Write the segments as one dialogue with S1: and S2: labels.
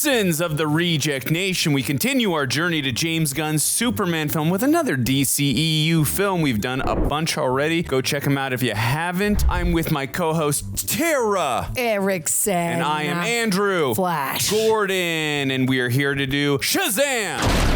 S1: Citizens of the Reject Nation, we continue our journey to James Gunn's Superman film with another DCEU film. We've done a bunch already. Go check them out if you haven't. I'm with my co-host, Tara
S2: Erickson.
S1: And I am Andrew.
S2: Flash.
S1: Gordon. And we are here to do Shazam!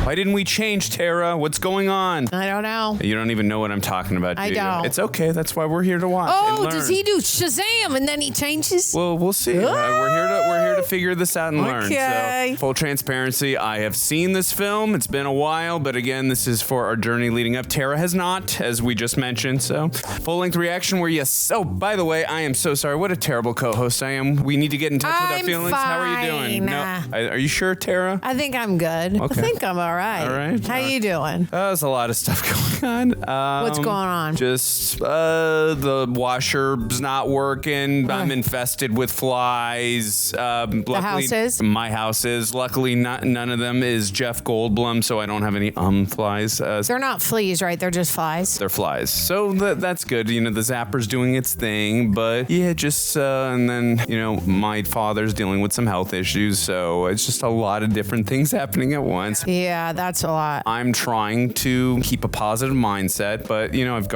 S1: Why didn't we change, Tara? What's going on?
S2: I don't know.
S1: You don't even know what I'm talking about, do
S2: I
S1: you?
S2: don't.
S1: It's okay. That's why we're here to watch and learn.
S2: Does he do Shazam and then he changes?
S1: Well, we'll see. We're here to figure this out and learn.
S2: Okay.
S1: So, full transparency, I have seen this film. It's been a while, but again, this is for our journey leading up. Tara has not, as we just mentioned. So, full-length reaction where yes. Oh, by the way, I am so sorry. What a terrible co-host I am. We need to get in touch with our feelings.
S2: Fine.
S1: How are you doing? No, are you sure, Tara?
S2: I think I'm good.
S1: Okay.
S2: I think I'm all right.
S1: All right.
S2: How you doing?
S1: There's a lot of stuff going on.
S2: What's going on?
S1: Just the washer's not working. I'm infested with flies. Luckily,
S2: house is?
S1: My house is. Luckily, none of them is Jeff Goldblum, so I don't have any flies.
S2: They're not fleas, right? They're just flies.
S1: They're flies. So that's good. You know, the zapper's doing its thing, but yeah, just and then my father's dealing with some health issues, so it's just a lot of different things happening at once.
S2: Yeah, that's a lot.
S1: I'm trying to keep a positive mindset, but I've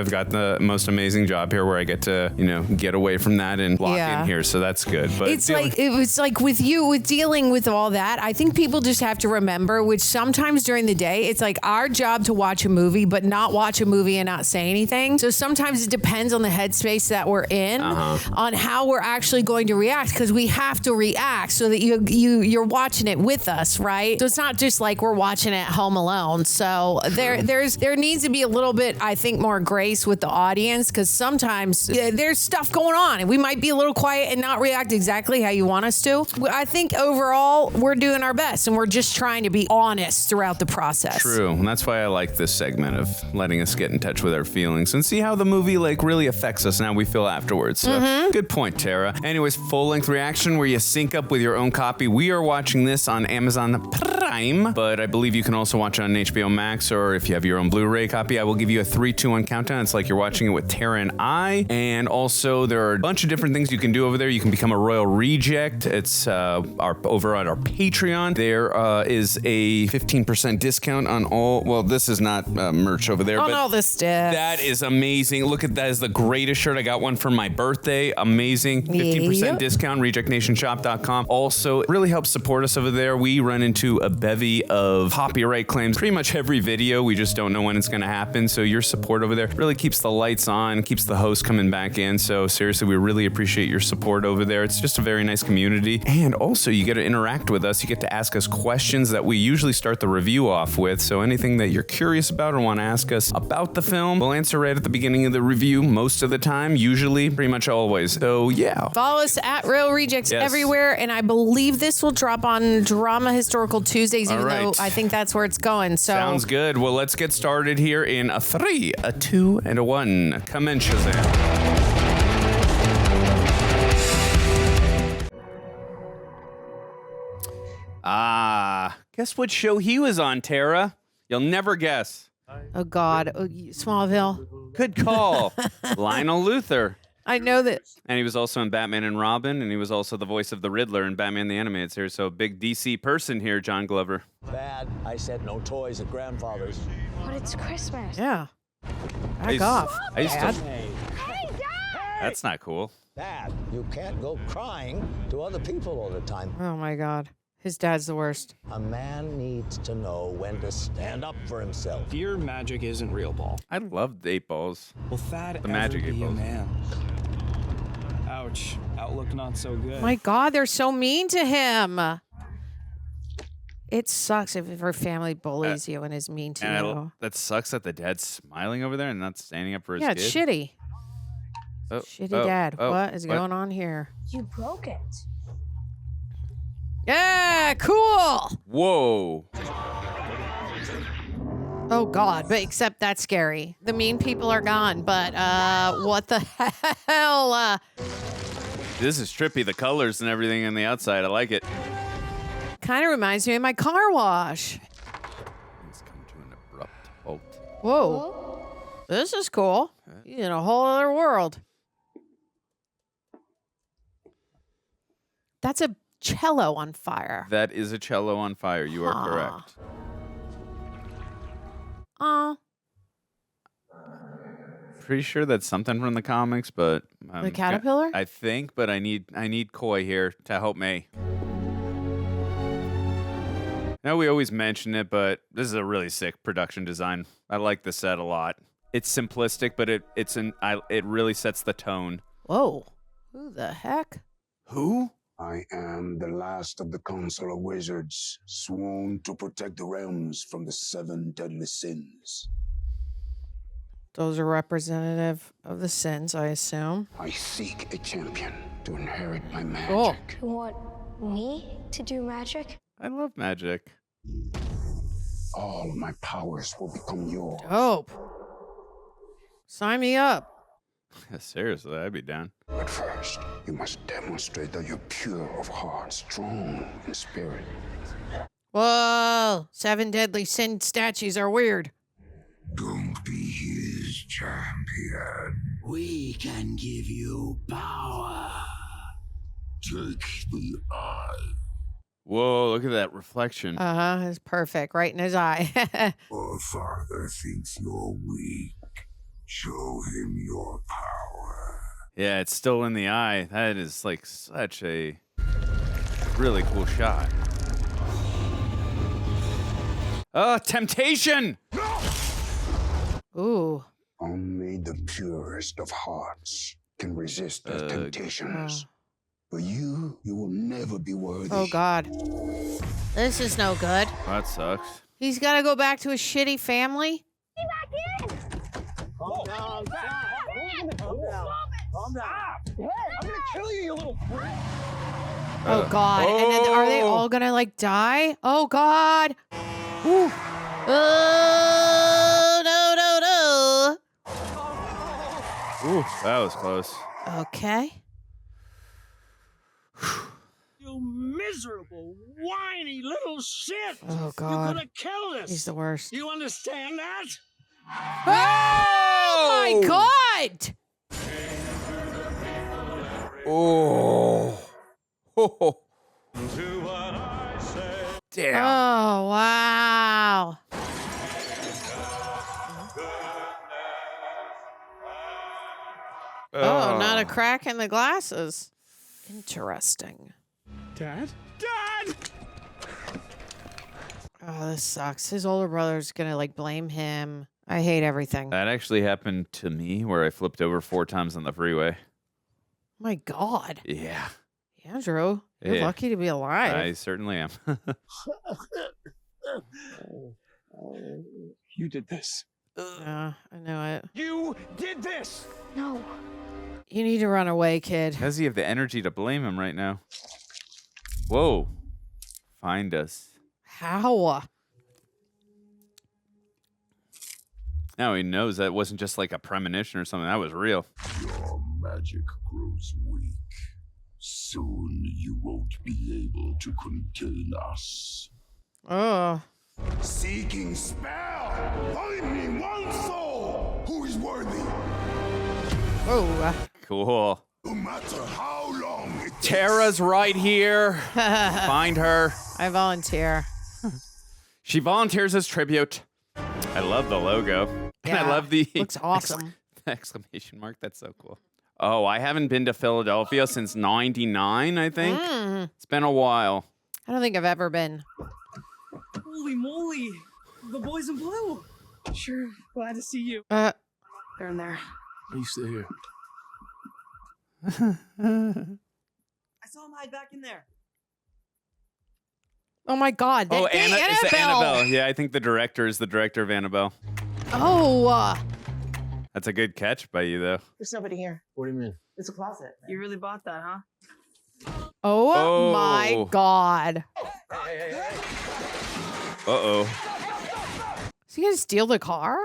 S1: got the most amazing job here where I get to get away from that and lock in here, so that's good. But
S2: it's like with dealing with all that, I think people just have to remember, which sometimes during the day it's like our job to watch a movie but not watch a movie and not say anything. So sometimes it depends on the headspace that we're in on how we're actually going to react, because we have to react so that you're watching it with us, right? So it's not just like we're watching it at home alone. So there needs to be a little bit, I think, more grace with the audience, because sometimes there's stuff going on and we might be a little quiet and not react exactly how you want us to. I think overall we're doing our best and we're just trying to be honest throughout the process.
S1: True. And that's why I like this segment of letting us get in touch with our feelings and see how the movie really affects us and how we feel afterwards. So good point, Tara. Anyways, full-length reaction where you sync up with your own copy. We are watching this on Amazon Prime, but I believe you can also watch it on HBO Max, or if you have your own Blu-ray copy, I will give you a 3, 2, 1 countdown. It's like you're watching it with Tara and I. And also, there are a bunch of different things you can do over there. You can become a Royal Reject. It's over at our Patreon. There is a 15% discount on all. Well, this is not merch over there,
S2: on
S1: but
S2: all this stuff.
S1: That is amazing. Look at that. Is the greatest shirt. I got one for my birthday. Amazing. 15% discount. RejectNationShop.com. Also, it really helps support us over there. We run into a bevy of copyright claims pretty much every video. We just don't know when it's going to happen. So your support over there really keeps the lights on, keeps the host coming back in. So seriously, we really appreciate your support over there. It's just a very nice community. And also, you get to interact with us. You get to ask us questions that we usually start the review off with. So anything that you're curious about or want to ask us about the film, we'll answer right at the beginning of the review most of the time, usually, pretty much always. So yeah.
S2: Follow us at Real Rejects everywhere. And I believe this will drop on Drama Historical Tuesdays, even though I think that's where it's going. So
S1: sounds good. Well, let's get started here in a 3, a 2, and a 1. Come in, Shazam. Guess what show he was on, Tara? You'll never guess.
S2: Oh, God. Oh, Smallville.
S1: Good call. Lionel Luthor.
S2: I know that.
S1: And he was also in Batman and Robin, and he was also the voice of the Riddler in Batman the Animated Series. So big DC person here, John Glover.
S3: Bad. I said no toys at grandfather's.
S4: But it's Christmas.
S2: Yeah. Back off.
S1: I used to.
S4: Hey, Dad!
S1: That's not cool.
S3: Dad, you can't go crying to other people all the time.
S2: Oh, my God. His dad's the worst.
S3: A man needs to know when to stand up for himself.
S5: Your magic isn't real, Ball.
S1: I loved 8 Balls.
S5: Will Thad
S1: the magic
S5: ever be
S1: 8 Balls.
S5: a man? Ouch. Outlook not so good.
S2: My God, they're so mean to him. It sucks if her family bullies you and is mean to you.
S1: That sucks that the dad's smiling over there and not standing up for his
S2: Yeah,
S1: kid.
S2: it's shitty. Shitty dad. What is going on here?
S4: You broke it.
S2: Yeah, cool.
S1: Whoa.
S2: Oh, God, but except that's scary. The mean people are gone, but what the hell?
S1: This is trippy, the colors and everything on the outside. I like it.
S2: Kind of reminds me of my car wash.
S1: It's come to an abrupt halt.
S2: Whoa. This is cool. You're in a whole other world. cello on fire.
S1: That is a cello on fire. You are correct. Pretty sure that's something from the comics, but
S2: The caterpillar?
S1: I think, but I need Koi here to help me. I know we always mention it, but this is a really sick production design. I like the set a lot. It's simplistic, but it really sets the tone.
S2: Whoa. Who the heck?
S1: Who?
S6: I am the last of the Council of Wizards, sworn to protect the realms from the 7 deadly sins.
S2: Those are representative of the sins, I assume.
S6: I seek a champion to inherit my magic.
S2: Oh.
S4: You want me to do magic?
S1: I love magic.
S6: All of my powers will become yours.
S2: Dope. Sign me up.
S1: Seriously, I'd be down.
S6: But first, you must demonstrate that you're pure of heart, strong in spirit.
S2: Whoa. 7 deadly sin statues are weird.
S6: Don't be his champion. We can give you power. Take the eye.
S1: Whoa, look at that reflection.
S2: Uh-huh. It's perfect. Right in his eye.
S6: Our father thinks you're weak. Show him your power.
S1: Yeah, it's still in the eye. That is like such a really cool shot. Oh, temptation!
S2: Ooh.
S6: Only the purest of hearts can resist their temptations. But you will never be worthy.
S2: Oh, God. This is no good.
S1: That sucks.
S2: He's got to go back to his shitty family?
S5: Calm down. Calm down. I'm gonna kill you, you little prick.
S2: Oh, God. And then are they all going to, like, die? Oh, God. Ooh. Oh, no.
S1: Ooh, that was close.
S2: Okay.
S5: You miserable, whiny little shit.
S2: Oh, God.
S5: You're gonna kill this.
S2: He's the worst.
S5: You understand that?
S2: Oh, my God.
S1: Oh. Oh. Damn.
S2: Oh, wow. Oh, not a crack in the glasses. Interesting.
S5: Dad?
S2: Oh, this sucks. His older brother's gonna like blame him. I hate everything.
S1: That actually happened to me where I flipped over 4 times on the freeway.
S2: My God.
S1: Yeah.
S2: Andrew, you're
S1: Yeah.
S2: lucky to be alive.
S1: I certainly am.
S5: You did this.
S2: Yeah, I know it.
S5: You did this.
S4: No.
S2: You need to run away, kid.
S1: Does he have the energy to blame him right now? Whoa. Find us.
S2: How?
S6: Now he knows that wasn't just like a premonition or something. That was real.
S7: Your magic grows weak. Soon you won't be able to contain us.
S2: Oh.
S7: Seeking spell! Find me one soul who is worthy.
S2: Oh.
S1: Cool.
S7: No matter how long it takes.
S1: Tara's right here. Find her.
S2: I volunteer.
S1: She volunteers as tribute. I love the logo. And I
S2: Yeah,
S1: love the
S2: looks awesome.
S1: exclamation mark. That's so cool. Oh, I haven't been to Philadelphia since '99, I think. It's been a while.
S2: I don't think I've ever been.
S5: Holy moly. The boys in blue. Sure, glad to see you.
S2: Uh,
S5: They're in there.
S7: Are you still here?
S5: I saw him hide back in there.
S2: oh my God.
S1: Oh,
S2: Annabelle.
S1: it's Annabelle. Yeah, I think the director is the director of Annabelle.
S2: Oh.
S1: That's a good catch by you, though.
S8: There's nobody here.
S7: What do you mean?
S8: It's a closet.
S5: You really bought that, huh?
S2: Oh,
S1: Oh.
S2: my God.
S1: Uh-oh.
S2: Is he going to steal the car?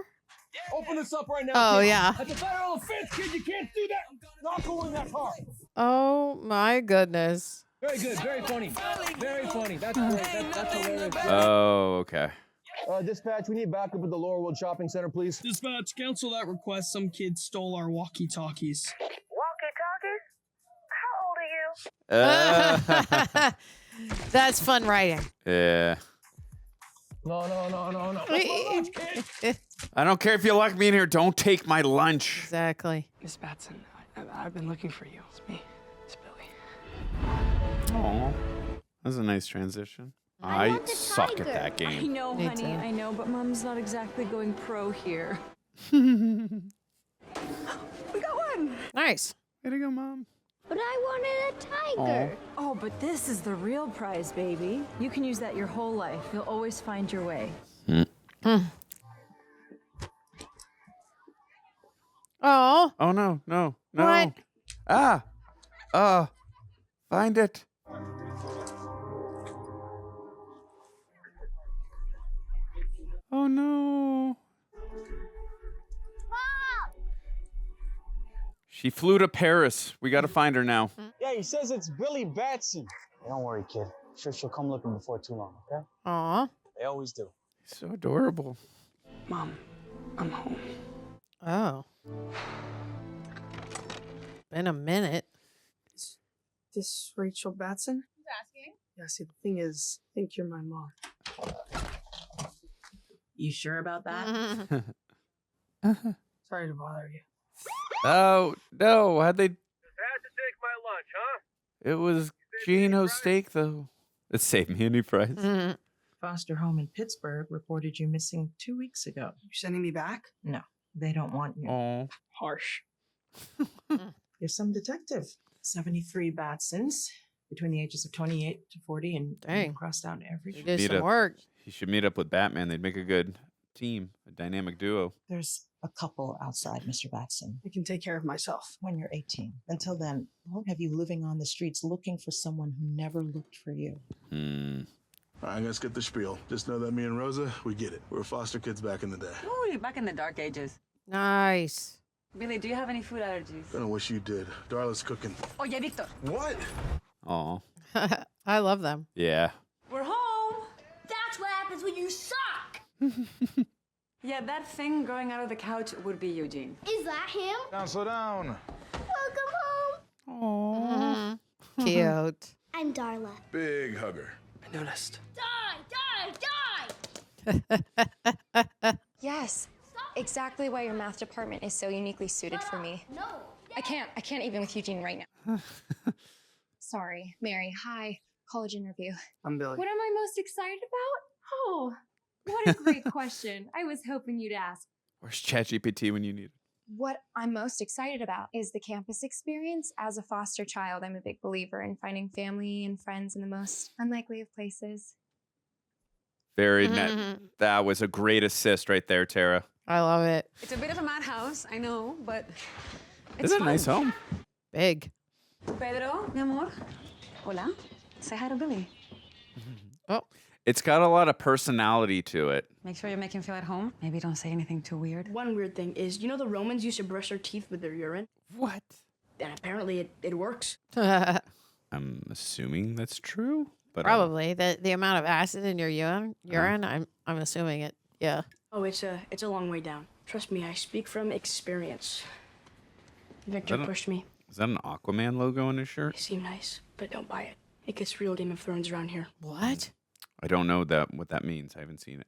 S5: Open this up right now.
S2: Oh,
S5: kid.
S2: yeah.
S5: That's a federal offense, kid. You can't do that. Not go in that car.
S2: Oh, my goodness.
S5: Very good. Very funny. Very funny. That's great. That's hilarious.
S1: Oh, okay.
S9: Dispatch, we need backup at the Laurelwood Shopping Center, please.
S5: Dispatch, cancel that request. Some kid stole our walkie-talkies.
S4: Walkie-talkies? How old are you?
S2: That's fun writing.
S1: Yeah.
S9: No.
S1: I don't care if you lock me in here. Don't take my lunch.
S2: Exactly.
S5: Miss Batson, I've been looking for you. It's me. It's Billy.
S1: Aw. That was a nice transition. I suck at that
S8: I
S1: game.
S8: know,
S2: Me
S8: honey,
S2: too.
S8: I know, but Mom's not exactly going pro here.
S5: We got one.
S2: Nice.
S1: Way to go, Mom.
S4: But I wanted a tiger.
S8: Oh, but this is the real prize, baby. You can use that your whole life. You'll always find your way.
S2: Oh.
S1: Oh, no.
S2: What?
S1: Find it. Oh, no. She flew to Paris. We got to find her now.
S9: Yeah, he says it's Billy Batson. Don't worry, kid. Sure, she'll come looking before too long, okay?
S2: Aw.
S9: They always do.
S1: So adorable.
S5: Mom, I'm home.
S2: Oh. Been a minute.
S5: Is this Rachel Batson?
S10: Who's asking?
S5: Yeah, see, the thing is, I think you're my mom.
S10: You sure about that?
S5: Sorry to bother you.
S1: Oh, no. How'd they...
S9: Had to take my lunch, huh?
S1: It was Gino's steak, though. It saved me any price.
S10: Foster home in Pittsburgh reported you missing 2 weeks ago.
S5: You sending me back?
S10: No, they don't want you.
S1: Oh.
S5: Harsh.
S10: You're some detective. 73 Batsons between the ages of 28 to 40 and
S2: Dang.
S10: crossed out every.
S2: You did
S1: Meet
S2: some
S1: up.
S2: work.
S1: He should meet up with Batman. They'd make a good team, a dynamic duo.
S11: There's a couple outside, Mr. Batson.
S5: I can take care of myself.
S11: When you're 18. Until then, I won't have you living on the streets looking for someone who never looked for you.
S7: All right, let's get the spiel. Just know that me and Rosa, we get it. We're foster kids back in the day.
S8: Ooh, back in the dark ages.
S2: Nice.
S8: Billy, do you have any food allergies?
S7: Gonna wish you did. Darla's cooking.
S8: Oh, yeah, Victor.
S7: What?
S1: Oh.
S2: I love them.
S1: Yeah.
S8: We're home.
S4: That's what happens when you suck.
S8: Yeah, that thing growing out of the couch would be Eugene.
S4: Is that him?
S9: Down, slow down.
S4: Welcome home.
S2: Aww. Cute.
S4: I'm Darla.
S7: Big hugger.
S5: I noticed.
S4: Die!
S12: Yes, exactly why your math department is so uniquely suited for me.
S4: No.
S12: I can't even with Eugene right now. Sorry, Mary, hi, college interview.
S5: I'm Billy.
S8: What am I most excited about? Oh, what a great question. I was hoping you'd ask.
S1: Where's ChatGPT when you need it?
S12: What I'm most excited about is the campus experience. As a foster child, I'm a big believer in finding family and friends in the most unlikely of places.
S1: Very net. That was a great assist right there, Tara.
S2: I love it.
S8: It's a bit of a madhouse, I know, but
S1: This is a nice home.
S2: Big.
S8: Pedro, mi amor. Hola. Say hi to Billy.
S2: Oh.
S1: It's got a lot of personality to it.
S8: Make sure you make him feel at home. Maybe don't say anything too weird.
S5: One weird thing is, you know the Romans used to brush their teeth with their urine?
S1: What?
S5: And apparently it works.
S1: I'm assuming that's true. But
S2: Probably. The amount of acid in your urine, I'm assuming it. Yeah.
S5: Oh, it's a long way down. Trust me, I speak from experience. Victor pushed me.
S1: Is that an Aquaman logo on his shirt?
S5: They seem nice, but don't buy it. It gets real Game of Thrones around here.
S2: What?
S1: I don't know what that means. I haven't seen it.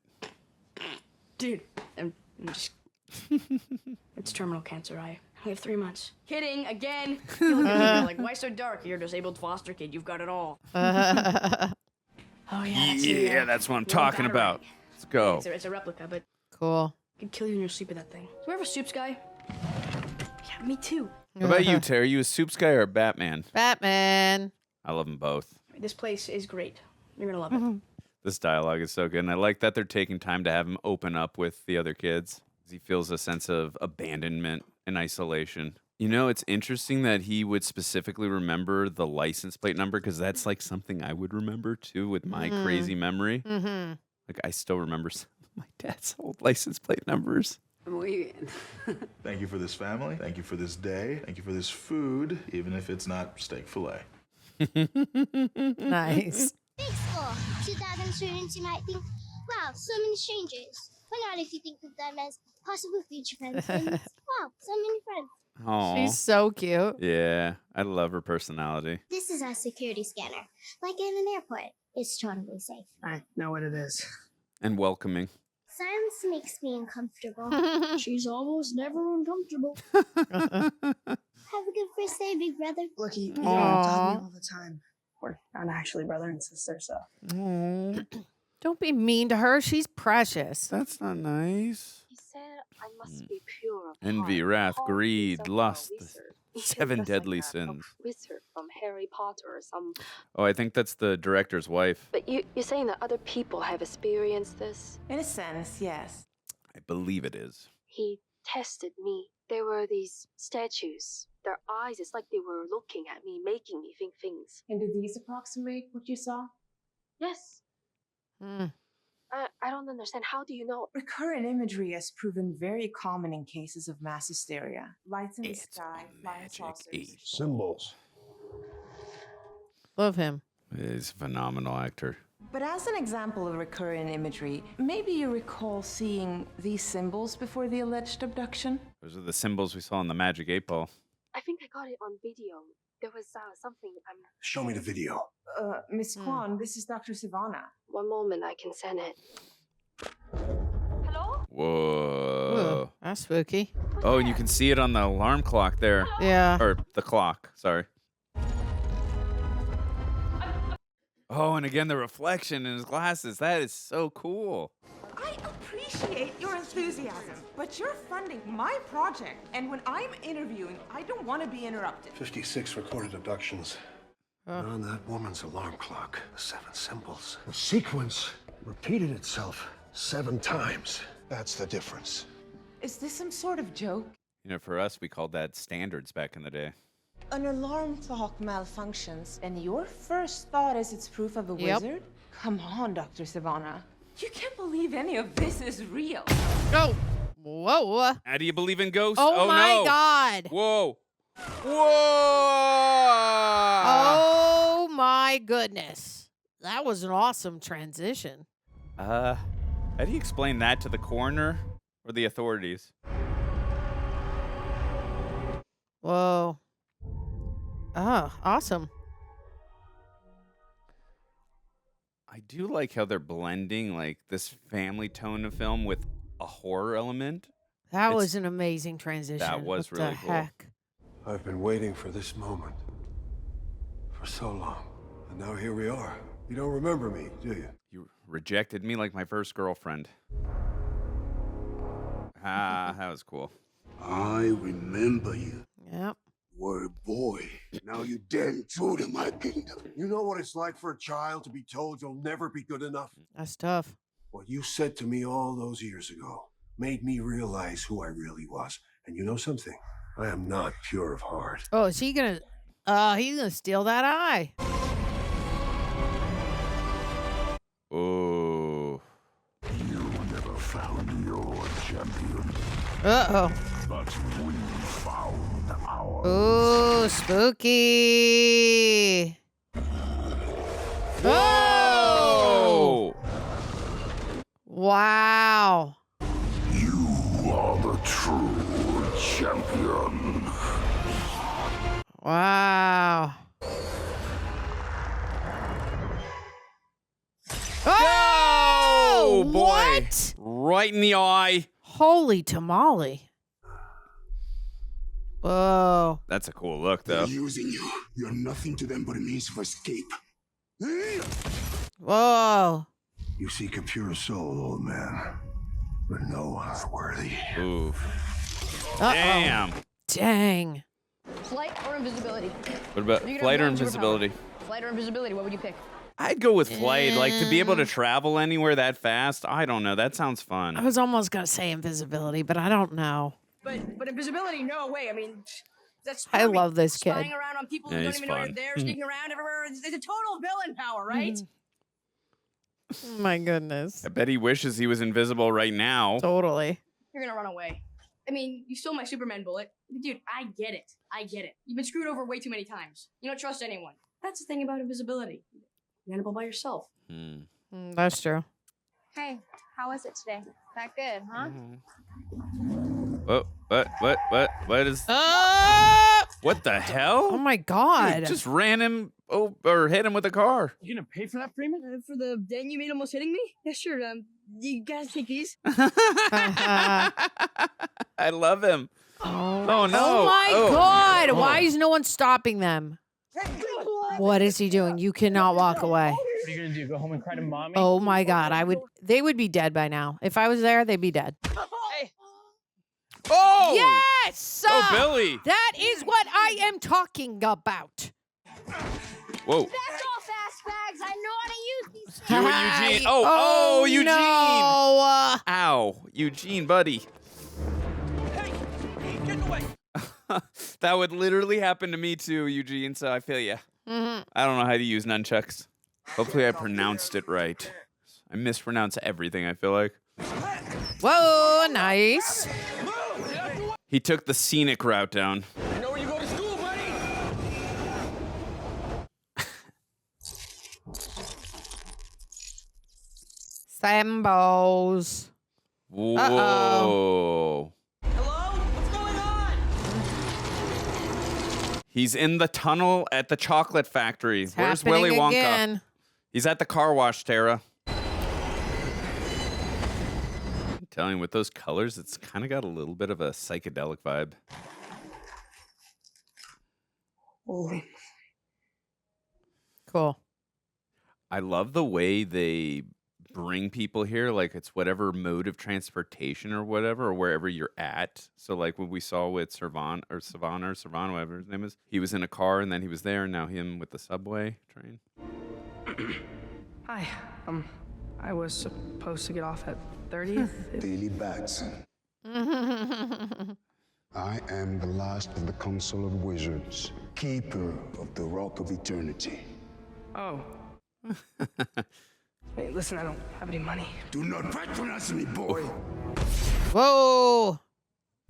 S5: Dude, I'm just... It's terminal cancer. I have 3 months. Kidding, again. You look at me like, why so dark? You're a disabled foster kid. You've got it all. Oh, yeah.
S1: Yeah, that's what I'm talking about. Let's go.
S5: It's a replica, but
S2: Cool.
S5: I could kill you in your sleep with that thing. Do we have a soups guy? Yeah, me too.
S1: What about you, Terry? You a soups guy or a Batman?
S2: Batman.
S1: I love them both.
S5: This place is great. You're gonna love it.
S1: This dialogue is so good. And I like that they're taking time to have him open up with the other kids. He feels a sense of abandonment and isolation. You know, it's interesting that he would specifically remember the license plate number because that's like something I would remember too with my crazy memory.
S2: Mm-hmm.
S1: Like I still remember some of my dad's old license plate numbers.
S8: Muy bien.
S7: Thank you for this family. Thank you for this day. Thank you for this food, even if it's not steak fillet.
S2: Nice.
S4: Big school. 2,000 students, you might think, wow, so many strangers. But not if you think of them as possible future friends. And, wow, so many friends.
S1: Aw.
S2: She's so cute.
S1: Yeah, I love her personality.
S4: This is our security scanner, like in an airport. It's totally safe.
S10: I know what it is.
S1: And welcoming.
S4: Silence makes me uncomfortable. She's almost never uncomfortable. Have a good first day, big brother.
S10: Look, you don't tell me all the time. We're not actually brother and sister, so.
S2: Don't be mean to her. She's precious.
S1: That's not nice.
S13: He said I must be pure of
S1: Envy,
S13: heart.
S1: wrath,
S13: Paul
S1: greed,
S13: is a
S1: lust,
S13: wizard.
S1: 7
S13: Just
S1: deadly
S13: like that,
S1: sins.
S13: A wizard from Harry Potter or some.
S1: Oh, I think that's the director's wife.
S13: But you're saying that other people have experienced this?
S10: In a sense, yes.
S1: I believe it is.
S13: He tested me. There were these statues. Their eyes, it's like they were looking at me, making me think things.
S10: And do these approximate what you saw?
S13: Yes. I don't understand. How do you know?
S10: Recurrent imagery has proven very common in cases of mass hysteria. Lights in the sky, flying saucers.
S6: Symbols.
S2: Love him.
S1: He's a phenomenal actor.
S10: But as an example of recurrent imagery, maybe you recall seeing these symbols before the alleged abduction?
S1: Those are the symbols we saw in the Magic 8 Ball.
S13: I think I got it on video. There was something.
S6: Show me the video.
S10: Miss Kwan, this is Dr. Sivana.
S13: One moment, I can send it. Hello?
S1: Whoa.
S2: Ooh, that's spooky.
S1: Oh, and you can see it on the alarm clock there.
S2: Yeah.
S1: Or the clock, sorry. Oh, and again, the reflection in his glasses. That is so cool.
S10: I appreciate your enthusiasm, but you're funding my project, and when I'm interviewing, I don't want to be interrupted.
S6: 56 recorded abductions. On that woman's alarm clock, the 7 symbols. The sequence repeated itself 7 times. That's the difference.
S10: Is this some sort of joke?
S1: You know, for us, we called that standards back in the day.
S10: An alarm clock malfunctions, and your first thought is it's proof of a wizard? Come on, Dr. Sivana. You can't believe any of this is real.
S2: Oh, whoa.
S1: How do you believe in ghosts?
S2: Oh my
S1: no.
S2: God.
S1: Whoa.
S2: Oh my goodness. That was an awesome transition.
S1: How do you explain that to the coroner or the authorities?
S2: Whoa. Oh, awesome.
S1: I do like how they're blending like this family tone of film with a horror element.
S2: That was an amazing transition.
S1: That was
S2: What
S1: really
S2: the
S1: cool.
S2: heck?
S6: I've been waiting for this moment for so long. And now here we are. You don't remember me, do you?
S1: You rejected me like my first girlfriend. That was cool.
S6: I remember you.
S2: Yep.
S6: Were a boy. Now you dare intrude in my kingdom. You know what it's like for a child to be told you'll never be good enough?
S2: That's tough.
S6: What you said to me all those years ago made me realize who I really was. And you know something? I am not pure of heart.
S2: Oh, is he gonna he's gonna steal that eye.
S1: Oh.
S7: You never found your champion.
S2: Uh-oh.
S7: But we found ours.
S2: Ooh, spooky. Whoa! Wow.
S7: You are the true champion.
S2: Wow.
S1: Oh, boy.
S2: What?
S1: Right in the eye.
S2: Holy tamale. Whoa.
S1: That's a cool look, though.
S6: They're using you. You're nothing to them but a means of escape.
S2: Whoa.
S6: You seek a pure soul, old man. But no one's worthy.
S1: Ooh.
S2: Uh-oh.
S1: Damn.
S2: Dang.
S5: Flight or invisibility?
S1: What about
S5: You could have
S1: flight or
S5: one superpower.
S1: invisibility?
S5: Flight or invisibility, what would you pick?
S1: I'd go with flight. Like, to be able to travel anywhere that fast, I don't know. That sounds fun.
S2: I was almost gonna say invisibility, but I don't know.
S5: But invisibility, no way. I mean, that's
S2: I love this kid.
S5: spying around on people
S1: Yeah,
S5: who don't
S1: he's
S5: even know you're
S1: fun.
S5: there, sneaking around everywhere. It's a total villain power, right?
S2: Oh my goodness.
S1: I bet he wishes he was invisible right now.
S2: Totally.
S5: You're gonna run away. I mean, you stole my Superman bullet. Dude, I get it. I get it. You've been screwed over way too many times. You don't trust anyone. That's the thing about invisibility. You're Annabelle by yourself.
S2: That's true.
S12: Hey, how was it today? That good, huh?
S1: Oh, what is? What the hell?
S2: Oh my God!
S1: Dude, just ran him or hit him with a car.
S5: You gonna pay for that, Freeman? For the dent you made almost hitting me? Yeah, sure. You guys take these.
S1: I love him. Oh no!
S2: Oh my God! Why is no one stopping them? What is he doing? You cannot walk away.
S9: What are you gonna do? Go home and cry to mommy?
S2: Oh my God! They would be dead by now. If I was there, they'd be dead.
S9: Hey.
S1: Oh!
S2: Yes!
S1: Oh, Billy!
S2: That is what I am talking about.
S1: Whoa!
S4: Back off, ass bags! I know how to use these.
S1: Do it, Eugene. Oh, Eugene!
S2: No.
S1: Ow, Eugene, buddy.
S9: Hey, get away!
S1: That would literally happen to me too, Eugene. So I feel you.
S2: Mm-hmm.
S1: I don't know how to use nunchucks. Hopefully, I pronounced it right. I mispronounce everything. I feel like.
S2: Whoa, nice.
S1: He took the scenic route down.
S9: I know where you go to school, buddy.
S2: Sambos.
S1: Whoa.
S2: Uh-oh.
S9: Hello? What's going on?
S1: He's in the tunnel at the chocolate factory.
S2: It's
S1: Where's
S2: happening
S1: Willy Wonka?
S2: again.
S1: He's at the car wash, Tara. I'm telling you, with those colors, it's kind of got a little bit of a psychedelic vibe.
S2: Cool.
S1: I love the way they bring people here, like it's whatever mode of transportation or whatever, or wherever you're at. So like what we saw with Savannah, whatever his name is, he was in a car and then he was there, and now him with the subway train.
S5: Hi. I was supposed to get off at 30th.
S7: Billy Batson. I am the last of the Council of Wizards, keeper of the Rock of Eternity.
S5: Oh. Hey, listen, I don't have any money.
S7: Do not patronize me, boy.
S2: Whoa.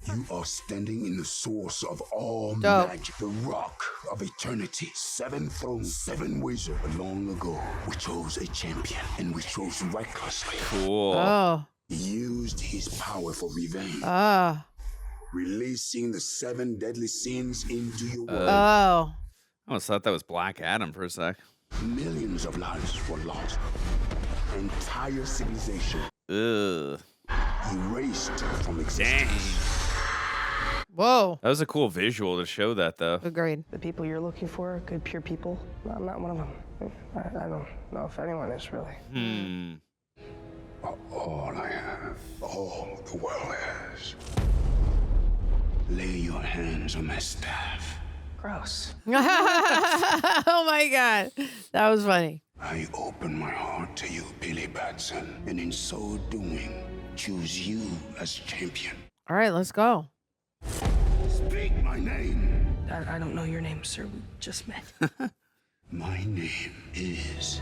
S7: You are standing in the source of all
S2: Dope.
S7: magic, the Rock of Eternity. 7 thrones, 7 wizards. But long ago, we chose a champion, and we chose recklessly.
S1: Cool.
S2: Oh.
S7: He used his power for revenge, releasing the 7 deadly sins into your world.
S2: Oh.
S1: I almost thought that was Black Adam for a sec.
S7: Millions of lives were lost. Entire civilization
S1: Ugh.
S7: erased from existence.
S2: Whoa.
S1: That was a cool visual to show that, though.
S2: Agreed.
S5: The people you're looking for, good, pure people. I'm not one of them. I don't know if anyone is really.
S7: All I have, all the world has. Lay your hands on my staff.
S5: Gross.
S2: Oh my God. That was funny.
S7: I open my heart to you, Billy Batson, and in so doing, choose you as champion.
S2: All right, let's go.
S7: Speak my name.
S5: I don't know your name, sir. We just met.
S7: My name is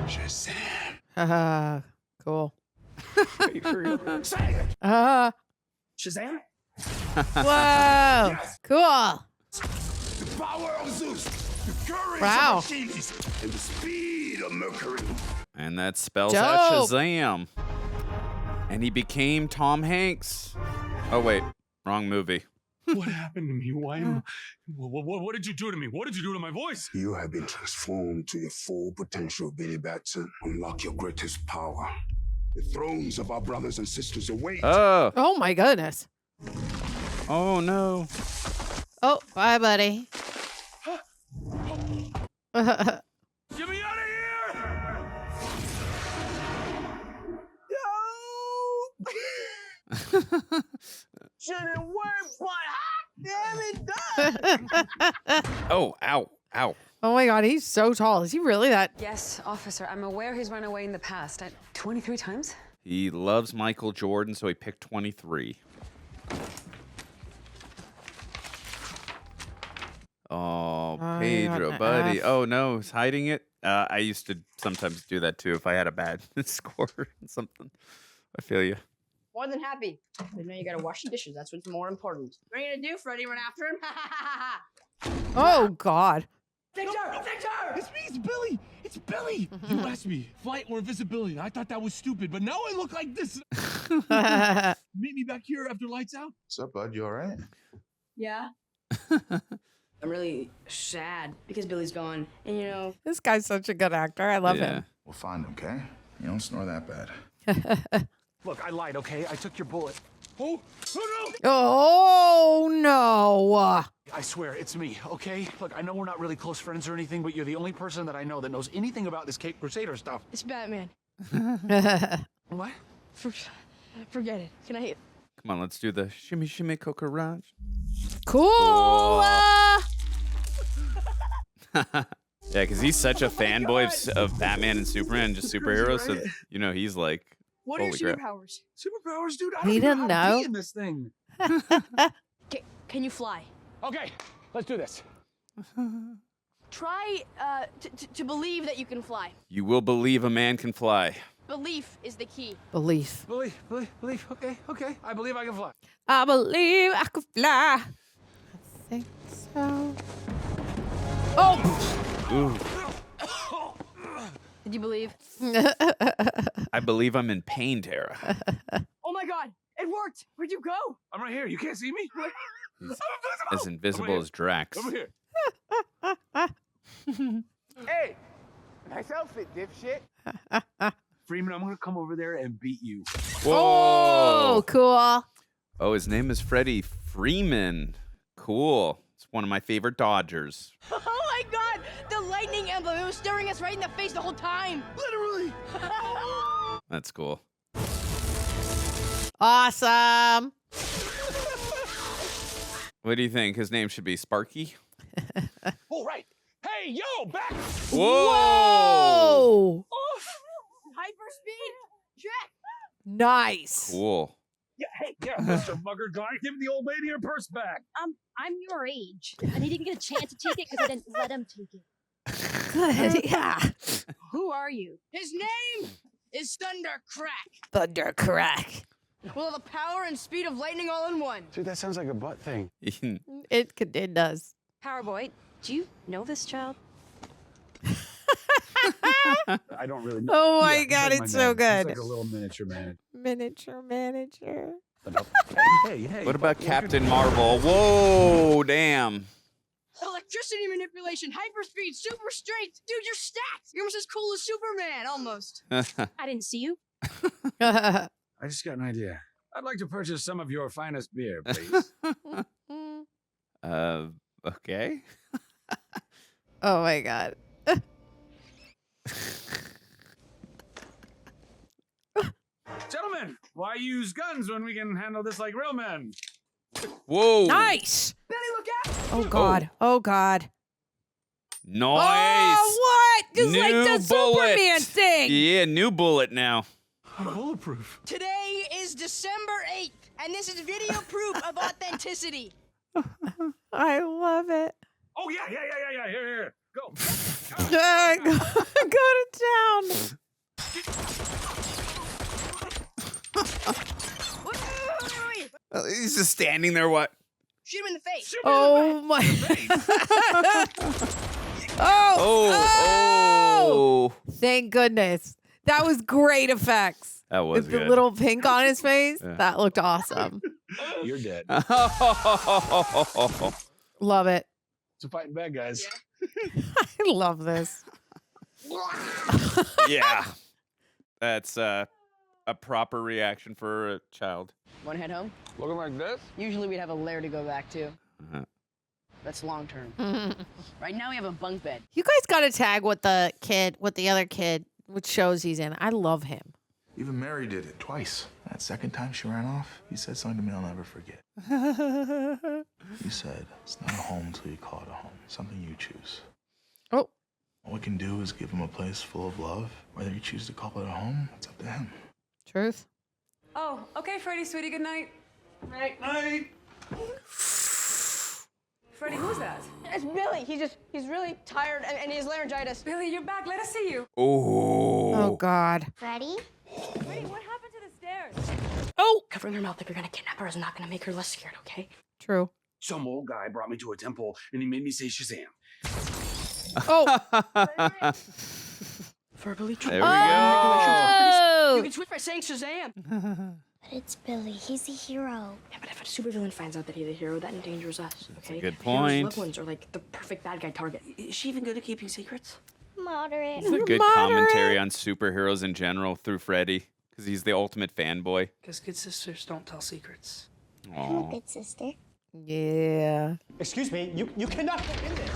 S7: Shazam.
S2: Cool.
S5: Are you for real?
S7: Say it.
S5: Shazam?
S2: Whoa. Cool.
S7: The power of Zeus, the courage
S2: Wow.
S7: of Achilles, and the speed of Mercury.
S1: And that spells out
S2: Dope.
S1: Shazam. And he became Tom Hanks. Oh, wait. Wrong movie.
S14: What happened to me? Why am what did you do to me? What did you do to my voice?
S7: You have been transformed to your full potential, Billy Batson. Unlock your greatest power. The thrones of our brothers and sisters await.
S2: Oh my goodness.
S1: Oh, no.
S2: Oh, bye, buddy.
S14: Get me out of here!
S9: Shouldn't work, but hot damn it does.
S1: Oh, ow. Ow.
S2: Oh my God, he's so tall. Is he really that?
S15: Yes, officer. I'm aware he's run away in the past. 23 times?
S1: He loves Michael Jordan, so he picked 23. Oh, Pedro, buddy. Oh, no, he's hiding it. I used to sometimes do that, too, if I had a bad score or something. I feel you.
S5: More than happy. But now you gotta wash the dishes. That's what's more important. What are you gonna do, Freddy? Run after him?
S2: Oh God.
S9: Victor! Victor! It's me, it's Billy!
S14: It's Billy! You asked me, flight or invisibility. I thought that was stupid, but now I look like this. Meet me back here after lights out.
S16: What's up, bud? You all right?
S5: Yeah. I'm really sad because Billy's gone. And you know,
S2: This guy's such a good actor. I love
S1: Yeah.
S2: him.
S16: We'll find him, okay? You don't snore that bad.
S14: Look, I lied, okay? I took your bullet. Oh no!
S2: Oh, no.
S14: I swear, it's me, okay? Look, I know we're not really close friends or anything, but you're the only person that I know that knows anything about this Cape Crusader stuff.
S5: it's Batman.
S14: What?
S5: Forget it. Can I?
S1: Come on, let's do the shimmy shimmy cocorage.
S2: Cool.
S1: Yeah, because he's such a fanboy of Batman and Superman, just superheroes. So you know he's like,
S5: What are your
S1: holy crap.
S5: superpowers?
S14: Superpowers, dude. I
S2: He
S14: don't even
S2: didn't
S14: know how to
S2: know.
S14: be in this thing.
S5: Can you fly?
S14: Okay, let's do this.
S5: Try to believe that you can fly.
S1: You will believe a man can fly.
S5: Belief is the key.
S2: Belief.
S14: Believe. Okay. I believe I can fly.
S2: I believe I could fly. I think so. Oh!
S1: Ooh.
S5: Did you believe?
S1: I believe I'm in pain, Tara.
S5: Oh my God! It worked. Where'd you go?
S14: I'm right here. You can't see me?
S1: He's as invisible as Drax.
S14: Over here. Hey! Nice outfit, dipshit. Freeman, I'm gonna come over there and beat you.
S1: Whoa!
S2: Oh, cool.
S1: Oh, his name is Freddy Freeman. Cool. It's one of my favorite Dodgers.
S5: Oh my God! The lightning emblem. It was staring us right in the face the whole time.
S14: Literally.
S1: That's cool.
S2: Awesome.
S1: What do you think? His name should be Sparky?
S14: All right. Hey, yo, back!
S2: Whoa!
S5: Hyperspeed, Jack.
S2: Nice.
S1: Cool.
S14: Yeah, hey, Mr. Mugger guy, give the old lady her purse back.
S4: I'm your age, and he didn't get a chance to take it because I didn't let him take it.
S2: Good. Yeah.
S5: Who are you? His name is Thunder Crack.
S2: Thunder crack.
S5: Well, the power and speed of lightning all in one.
S14: Dude, that sounds like a butt thing.
S2: It does.
S13: Powerboy, do you know this child?
S14: I don't really know.
S2: Oh my
S14: Yeah,
S2: God,
S14: he's
S2: it's
S14: like
S2: so
S14: my man.
S2: good.
S14: He's like a little miniature man.
S2: Miniature manager.
S14: Hey.
S1: What about Captain Marvel? Whoa, damn.
S5: Electricity manipulation, hyperspeed, super strength. Dude, you're stacked. You're almost as cool as Superman, almost.
S4: I didn't see you.
S14: I just got an idea. I'd like to purchase some of your finest beer, please.
S1: Okay.
S2: Oh my God.
S14: Gentlemen, why use guns when we can handle this like real men?
S1: Whoa.
S2: Nice.
S5: Billy, look out!
S2: Oh God. Oh God.
S1: Nice.
S2: Oh, what? Just like
S1: New
S2: the
S1: bullet.
S2: Superman thing.
S1: Yeah, new bullet now.
S14: Bulletproof.
S5: Today is December 8th, and this is video proof of authenticity.
S2: I love it.
S14: Oh, yeah. Here. Go.
S2: Go to town.
S5: Wait.
S1: He's just standing there. What?
S5: Shoot him in the face.
S2: Oh my. Oh. Thank goodness. That was great effects.
S1: That was
S2: With the
S1: good.
S2: little pink on his face.
S1: Yeah.
S2: That looked awesome.
S14: You're dead.
S2: Love it.
S14: So fighting bad guys.
S2: I love this.
S1: Yeah. That's a proper reaction for a child.
S5: Want to head home?
S14: Looking like this?
S5: Usually we'd have a lair to go back to.
S1: Uh-huh.
S5: That's long term. Right now we have a bunk bed.
S2: You guys got to tag what the other kid, what shows he's in. I love him.
S16: Even Mary did it twice. That second time she ran off, he said something to me I'll never forget. He said, it's not a home till you call it a home. Something you choose.
S2: Oh.
S16: All we can do is give him a place full of love. Whether you choose to call it a home, it's up to him.
S2: Truth.
S15: Oh, okay, Freddie, sweetie, good night.
S14: Night.
S15: Freddie, who's that?
S5: It's Billy. He's really tired and he has laryngitis.
S15: Billy, you're back. Let us see you.
S2: Oh God.
S4: Freddy?
S15: Wait, what happened to the stairs?
S2: Oh.
S5: Covering her mouth if you're gonna kidnap her is not gonna make her less scared, okay?
S2: True.
S14: Some old guy brought me to a temple and he made me say Shazam.
S2: Oh.
S5: Verbally
S1: There we go.
S2: Oh!
S5: You can switch by saying Shazam.
S4: But it's Billy. He's a hero.
S5: Yeah, but if a supervillain finds out that he's a hero, that endangers us. Okay.
S1: a good
S5: Heroes'
S1: point.
S5: loved ones are like the perfect bad guy target. Is she even good at keeping secrets?
S4: Moderate.
S1: It's a good commentary on superheroes in general through Freddy, because he's the ultimate fanboy.
S5: Because good sisters don't tell secrets.
S4: I'm a good sister.
S2: Yeah.
S9: Excuse me, you cannot go in there.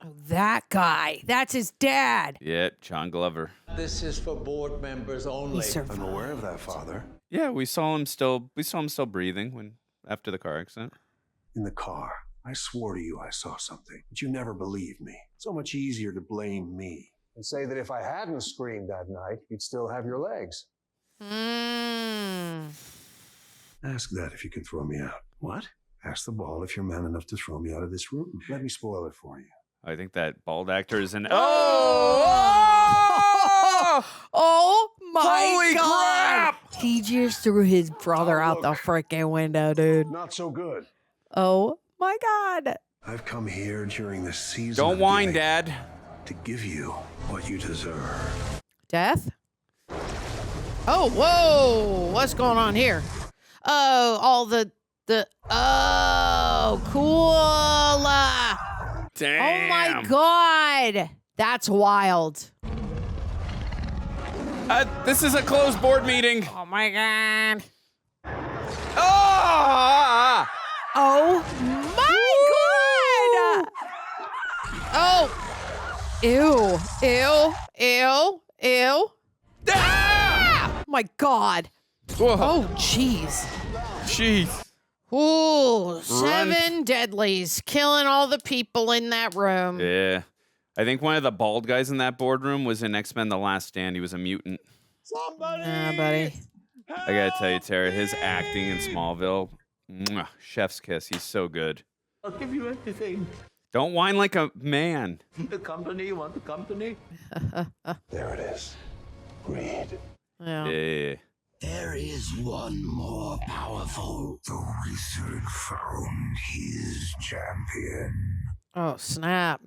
S2: Oh, that guy. That's his dad.
S1: Yeah, John Glover.
S3: This is for board members only.
S6: I'm aware of that, Father.
S1: Yeah, we saw him still breathing after the car accident.
S6: In the car, I swore to you I saw something, but you never believed me. So much easier to blame me and say that if I hadn't screamed that night, you'd still have your legs. Ask that if you can throw me out. What? Ask the ball if you're man enough to throw me out of this room. Let me spoil it for you.
S1: I think that bald actor is an.
S2: Oh my
S1: Holy
S2: God.
S1: crap!
S2: He just threw his brother out the freaking window, dude.
S6: Not so good.
S2: Oh my God.
S6: I've come here during this season.
S1: Don't whine, Dad.
S6: To give you what you deserve.
S2: Death? Oh, whoa. What's going on here? Oh, all the oh, cool.
S1: Damn.
S2: Oh my God. That's wild.
S1: This is a closed board meeting.
S2: Oh my God.
S1: Oh!
S2: Oh my God. Oh. Ew. Ew. Ew. Ew. Ah! My God.
S1: Whoa.
S2: Oh, jeez.
S1: Jeez.
S2: Ooh, 7 deadlies, killing all the people in that room.
S1: Yeah. I think one of the bald guys in that boardroom was in X-Men The Last Stand. He was a mutant.
S9: Somebody!
S2: Buddy.
S1: I gotta tell you, Tara, his acting in Smallville, mwah, chef's kiss. He's so good.
S3: I'll give you everything.
S1: Don't whine like a man.
S3: The company, you want the company?
S6: There it is. Read.
S2: Yeah.
S1: Yeah.
S7: There is one more powerful. The wizard found his champion.
S2: Oh, snap.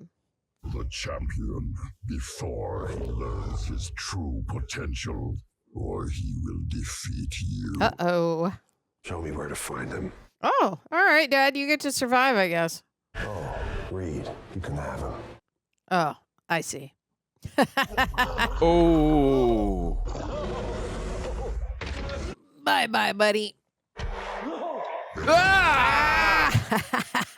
S7: The champion, before he learns his true potential, or he will defeat you.
S2: Uh-oh.
S6: Show me where to find him.
S2: Oh, all right, Dad. You get to survive, I guess.
S6: Oh, Reed, you can have him.
S2: Oh, I see.
S1: Oh.
S2: Bye-bye, buddy. Ah!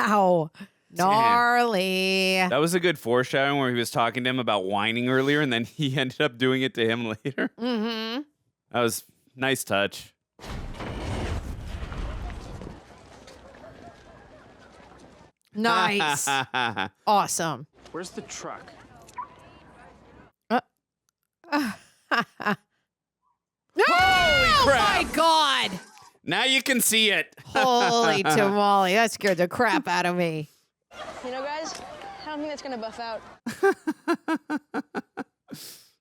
S2: Ow. Gnarly.
S1: That was a good foreshadowing where he was talking to him about whining earlier, and then he ended up doing it to him later.
S2: Mm-hmm.
S1: That was nice touch.
S2: Nice. Awesome.
S9: Where's the truck?
S1: Holy crap!
S2: Oh my God!
S1: Now you can see it.
S2: Holy tamale! That scared the crap out of me.
S5: You know, guys, I don't think that's gonna buff out.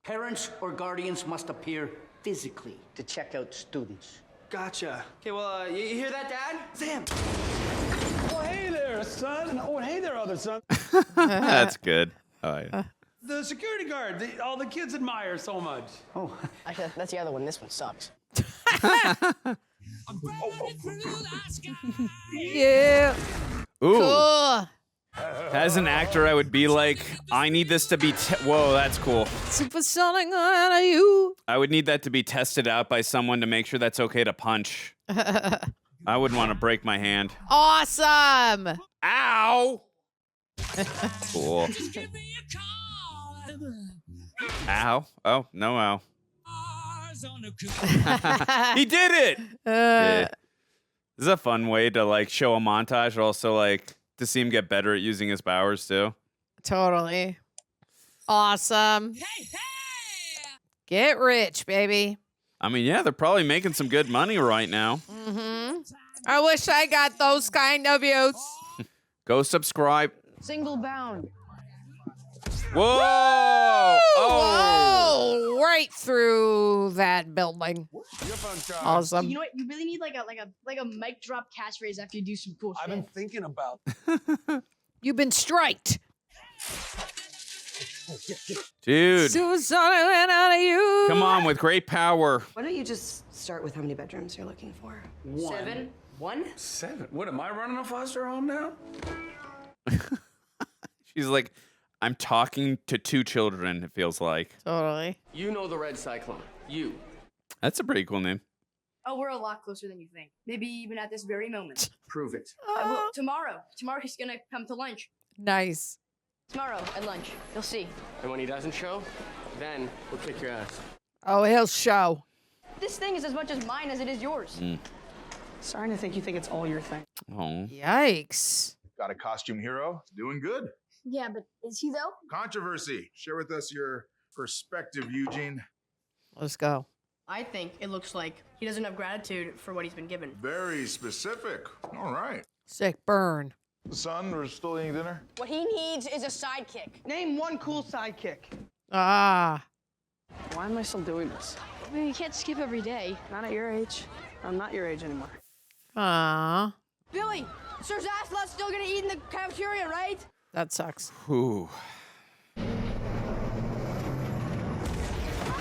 S17: Parents or guardians must appear physically to check out students.
S9: Gotcha. Okay, well, you hear that, Dad?
S17: Sam!
S9: Oh, hey there, son. Oh, and hey there, other son.
S1: That's good. Oh, yeah.
S14: The security guard, all the kids admire so much.
S17: Oh,
S5: Actually, that's the other one. This one sucks.
S2: Yeah.
S1: Ooh.
S2: Cool.
S1: As an actor, I would be like, I need this to be. Whoa, that's cool.
S2: Supersonic out of you.
S1: I would need that to be tested out by someone to make sure that's okay to punch. I wouldn't want to break my hand.
S2: Awesome.
S1: Ow. Cool. Ow. Oh, no ow. He did it. Yeah. This is a fun way to like show a montage, but also like to see him get better at using his powers too.
S2: Totally. Awesome. Get rich, baby.
S1: I mean, yeah, they're probably making some good money right now.
S2: Mm-hmm. I wish I got those kind of views.
S1: Go subscribe.
S5: Single bound.
S1: Whoa!
S2: Oh! Whoa! Right through that building. Awesome.
S5: You know what? You really need like a mic drop catchphrase after you do some cool shit.
S14: I've been thinking about.
S2: You've been striked.
S1: Dude.
S2: Suicide went out of you.
S1: Come on, with great power.
S18: Why don't you just start with how many bedrooms you're looking for?
S5: 7. 1?
S14: 7? What, am I running a foster home now?
S1: She's like, I'm talking to 2 children, it feels like.
S2: Totally.
S17: You know the Red Cyclone. You.
S1: That's a pretty cool name.
S5: Oh, we're a lot closer than you think. Maybe even at this very moment.
S17: Prove it.
S5: I will. Tomorrow. Tomorrow he's gonna come to lunch.
S2: Nice.
S5: Tomorrow at lunch. You'll see.
S17: And when he doesn't show, then we'll kick your ass.
S2: Oh, he'll show.
S5: This thing is as much as mine as it is yours.
S18: Starting to think you think it's all your thing.
S1: Oh.
S2: Yikes.
S16: Got a costume hero. Doing good.
S4: Yeah, but is he though?
S16: Controversy. Share with us your perspective, Eugene.
S2: Let's go.
S5: I think it looks like he doesn't have gratitude for what he's been given.
S16: Very specific. All right.
S2: Sick burn.
S16: Son, we're still eating dinner?
S5: What he needs is a sidekick.
S18: Name one cool sidekick.
S2: Ah.
S18: Why am I still doing this?
S5: I mean, you can't skip every day.
S18: Not at your age. I'm not your age anymore.
S2: Ah.
S5: Billy, Sir Zaslat's still gonna eat in the cafeteria, right?
S2: That sucks.
S1: Whew.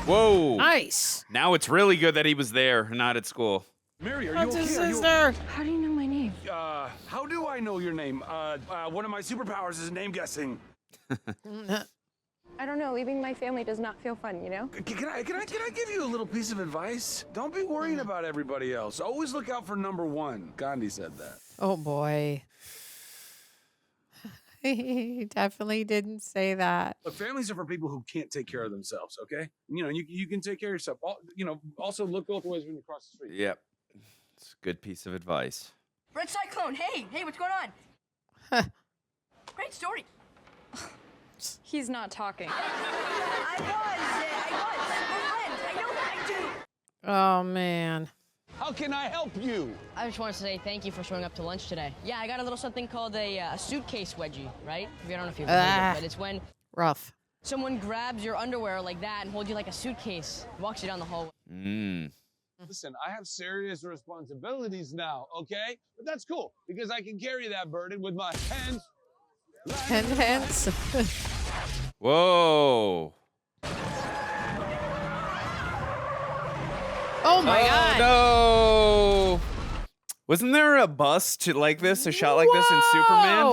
S1: Whoa.
S2: Nice.
S1: Now it's really good that he was there and not at school.
S14: Mary, are
S2: That's
S14: you
S2: his
S14: okay?
S2: sister.
S18: How do you know my name?
S14: How do I know your name? One of my superpowers is name guessing.
S12: I don't know. Leaving my family does not feel fun, you know?
S14: Can I give you a little piece of advice? Don't be worried about everybody else. Always look out for number 1. Gandhi said that.
S2: Oh, boy. He definitely didn't say that.
S14: Look, families are for people who can't take care of themselves, okay? You know, you can take care of yourself. Also look both ways when you cross the street.
S1: Yep. It's a good piece of advice.
S5: Red Cyclone, hey, what's going on? Great story.
S12: He's not talking.
S5: I was. We're friends. I know what I do.
S2: Oh, man.
S14: How can I help you?
S5: I just wanted to say thank you for showing up to lunch today. Yeah, I got a little something called a suitcase wedgie, right? I don't know if you've heard of it, but it's when
S2: rough.
S5: Someone grabs your underwear like that and holds you like a suitcase, walks you down the hallway.
S14: Listen, I have serious responsibilities now, okay? But that's cool, because I can carry that burden with my hands.
S2: Hands.
S1: Whoa.
S2: Oh my God.
S1: No. Wasn't there a bust like this, a shot like this in Superman?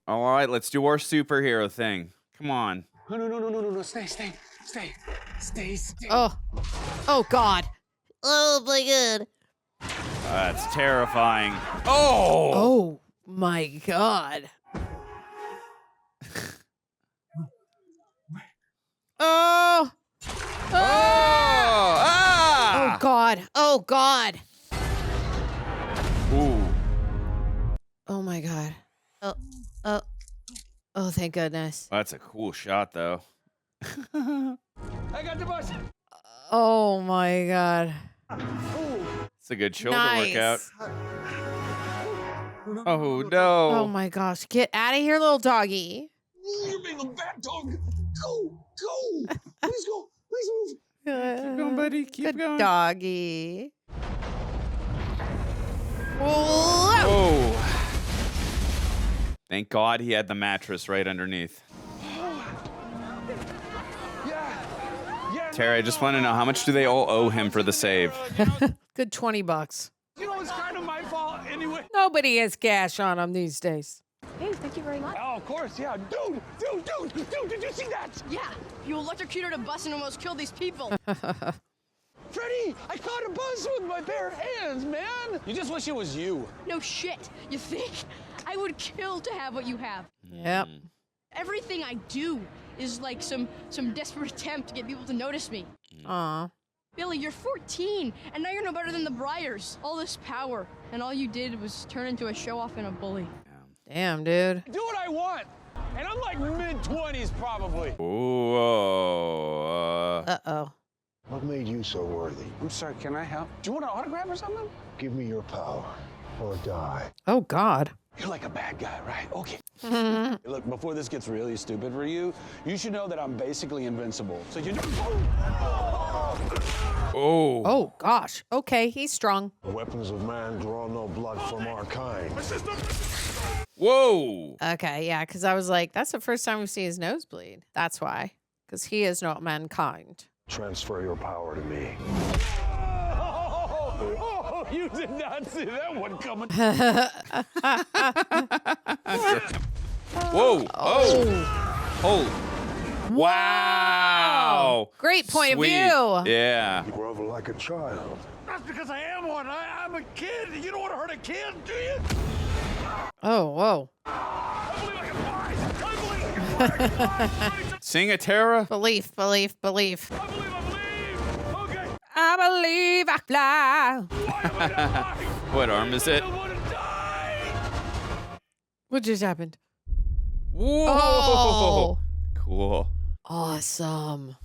S1: All right, let's do our superhero thing. Come on.
S17: No. Stay.
S2: Oh God.
S19: Oh my God.
S1: That's terrifying. Oh.
S2: Oh my God. Oh.
S1: Oh. Ah.
S2: Oh God. Oh God.
S1: Ooh.
S2: Oh my God. Oh, thank goodness.
S1: That's a cool shot, though.
S14: I got the bus.
S2: Oh my God.
S1: It's a good shoulder
S2: Nice.
S1: workout. Oh no.
S2: Oh my gosh. Get out of here, little doggy.
S14: You're being a bad dog. Go. Please go. Please move.
S1: Keep going, buddy. Keep going.
S2: Doggy.
S1: Whoa. Thank God he had the mattress right underneath. Terry, I just want to know, how much do they all owe him for the save?
S2: Good $20.
S14: You know, it's kind of my fault anyway.
S2: Nobody has cash on them these days.
S12: Hey, thank you very much.
S14: Oh, of course, yeah. Dude, did you see that?
S5: Yeah, you electrocuted a bus and almost killed these people.
S14: Freddy, I caught a bus with my bare hands, man. You just wish it was you.
S5: No shit. You think? I would kill to have what you have.
S2: Yep.
S5: Everything I do is like some desperate attempt to get people to notice me.
S2: Aw.
S5: Billy, you're 14, and now you're no better than the Briars. All this power, and all you did was turn into a show-off and a bully.
S2: Damn, dude.
S14: Do what I want. And I'm like mid-20s probably.
S1: Whoa.
S2: Uh-oh.
S6: What made you so worthy?
S14: I'm sorry, can I help? Do you want an autograph or something?
S6: Give me your power or die.
S2: Oh, God.
S3: You're like a bad guy, right? Okay. Look, before this gets really stupid for you, you should know that I'm basically invincible. So you just...
S1: Oh.
S2: Oh, gosh. Okay, he's strong.
S6: The weapons of man draw no blood from our kind.
S1: Whoa.
S2: Okay, yeah, because I was like, that's the first time we've seen his nose bleed. That's why. Because he is not mankind.
S6: Transfer your power to me.
S3: Oh, you did not see that one coming.
S1: Whoa. Oh. Wow.
S2: Great point
S1: Sweet.
S2: of view.
S1: Yeah.
S6: You grovel like a child.
S14: That's because I am one. I'm a kid. You don't want to hurt a kid, do you?
S2: Oh, whoa.
S1: Sing it, Tara.
S2: Belief.
S14: Okay.
S2: I believe I fly.
S1: What arm is it?
S2: What just happened?
S1: Whoa.
S2: Oh.
S1: Cool.
S2: Awesome.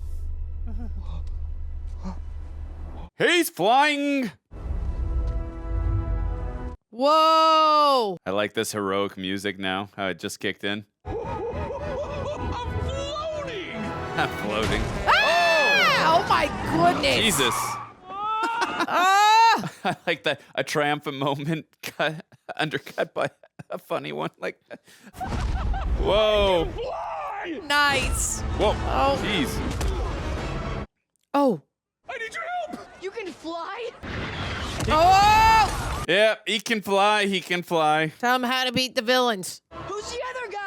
S1: He's flying.
S2: Whoa.
S1: I like this heroic music now. How it just kicked in. I'm floating.
S2: Ah! Oh my goodness.
S1: Jesus.
S2: Ah!
S1: I like that. A triumphant moment undercut by a funny one like that. Whoa.
S2: Nice.
S1: Whoa.
S2: Oh.
S1: Jeez.
S2: Oh.
S14: I need your help.
S5: You can fly?
S2: Oh!
S1: Yeah, he can fly. He can fly.
S2: Tell him how to beat the villains.
S5: Who's the other guy?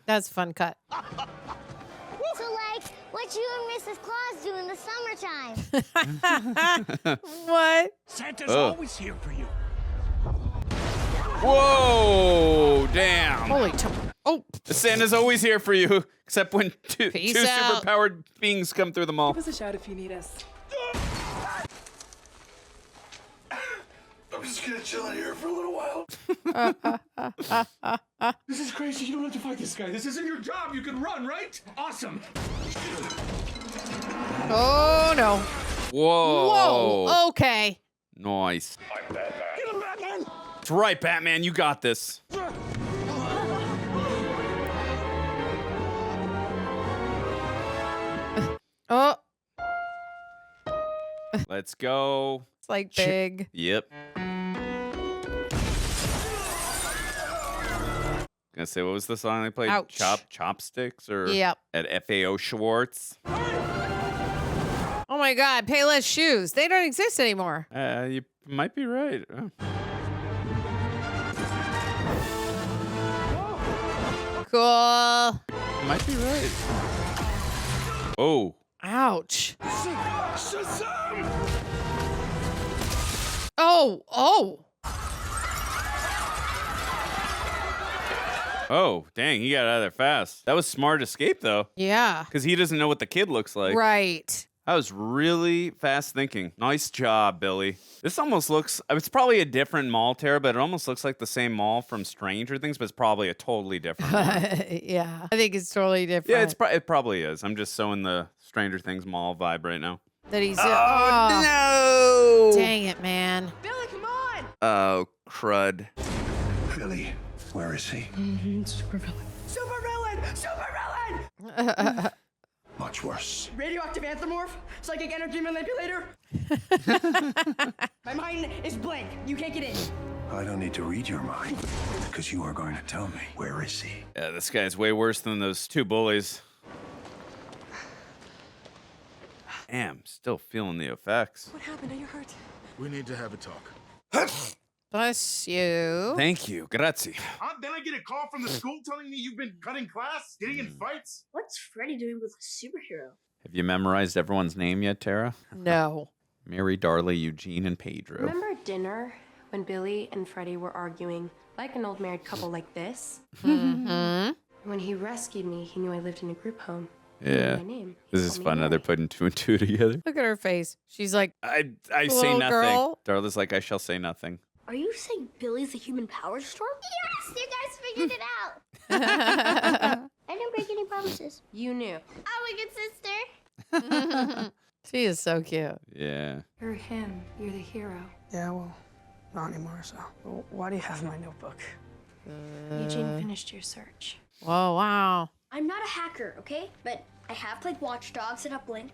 S2: That's a fun cut.
S4: So, like, what you and Mrs. Claus do in the summertime.
S2: What?
S14: Santa's always here for you.
S1: Whoa. Damn.
S2: Holy Oh.
S1: Santa's always here for you, except when two
S2: Peace out.
S1: superpowered beings come through the mall.
S18: Give us a shout if you need us.
S6: I'm just gonna chill in here for a little while.
S14: This is crazy. You don't have to fight this guy. This isn't your job. You can run, right? Awesome.
S2: Oh no.
S1: Whoa.
S2: Whoa. Okay.
S1: Nice.
S6: I'm Batman.
S14: Get him, Batman.
S1: That's right, Batman. You got this.
S2: Oh.
S1: Let's go.
S2: It's like big.
S1: Yep. Gonna say, what was the song they played?
S2: Ouch.
S1: Chopsticks or
S2: Yep.
S1: at FAO Schwartz?
S2: Oh my God. Payless shoes. They don't exist anymore.
S1: You might be right. Oh.
S2: Cool.
S1: Might be right. Oh.
S2: Ouch.
S14: Shazam!
S2: Oh. Oh.
S1: Oh, dang, he got out of there fast. That was smart escape, though.
S2: Yeah.
S1: Because he doesn't know what the kid looks like.
S2: Right.
S1: That was really fast thinking. Nice job, Billy. This almost looks, it's probably a different mall, Tara, but it almost looks like the same mall from Stranger Things, but it's probably a totally different one.
S2: Yeah. I think it's totally different.
S1: Yeah, it probably is. I'm just so in the Stranger Things mall vibe right now.
S2: That he's.
S1: Oh, no!
S2: Dang it, man.
S5: Billy, come on!
S1: Oh, crud.
S6: Billy, where is he?
S5: Supervillain! Supervillain!
S6: Much worse.
S5: Radioactive anthropomorph? Psychic energy manipulator? My mind is blank. You can't get in.
S6: I don't need to read your mind, because you are going to tell me. Where is he?
S1: Yeah, this guy's way worse than those two bullies. Damn, still feeling the effects.
S18: What happened? Are you hurt?
S16: We need to have a talk.
S2: Bless you.
S1: Thank you. Grazie.
S14: Then I get a call from the school telling me you've been cutting class, getting in fights.
S5: What's Freddy doing with a superhero?
S1: Have you memorized everyone's name yet, Tara?
S2: No.
S1: Mary, Darley, Eugene, and Pedro.
S13: Remember dinner when Billy and Freddy were arguing like an old married couple like this?
S2: Mm-hmm.
S13: When he rescued me, he knew I lived in a group home.
S1: Yeah.
S13: My name.
S1: This is fun how they're putting two and two together.
S2: Look at her face. She's like,
S1: I say
S2: little
S1: nothing.
S2: girl.
S1: Darla's like, I shall say nothing.
S4: Are you saying Billy's a human power storm? Yes, you guys figured it out. I didn't break any promises.
S13: You knew.
S4: I'm a good sister.
S2: she is so cute.
S1: Yeah.
S13: You're him. You're the hero.
S18: Yeah, well, Not anymore, so. Why do you have my notebook?
S12: Eugene finished your search.
S2: Whoa, wow.
S4: I'm not a hacker, okay? But I have played Watch Dogs and Uplink.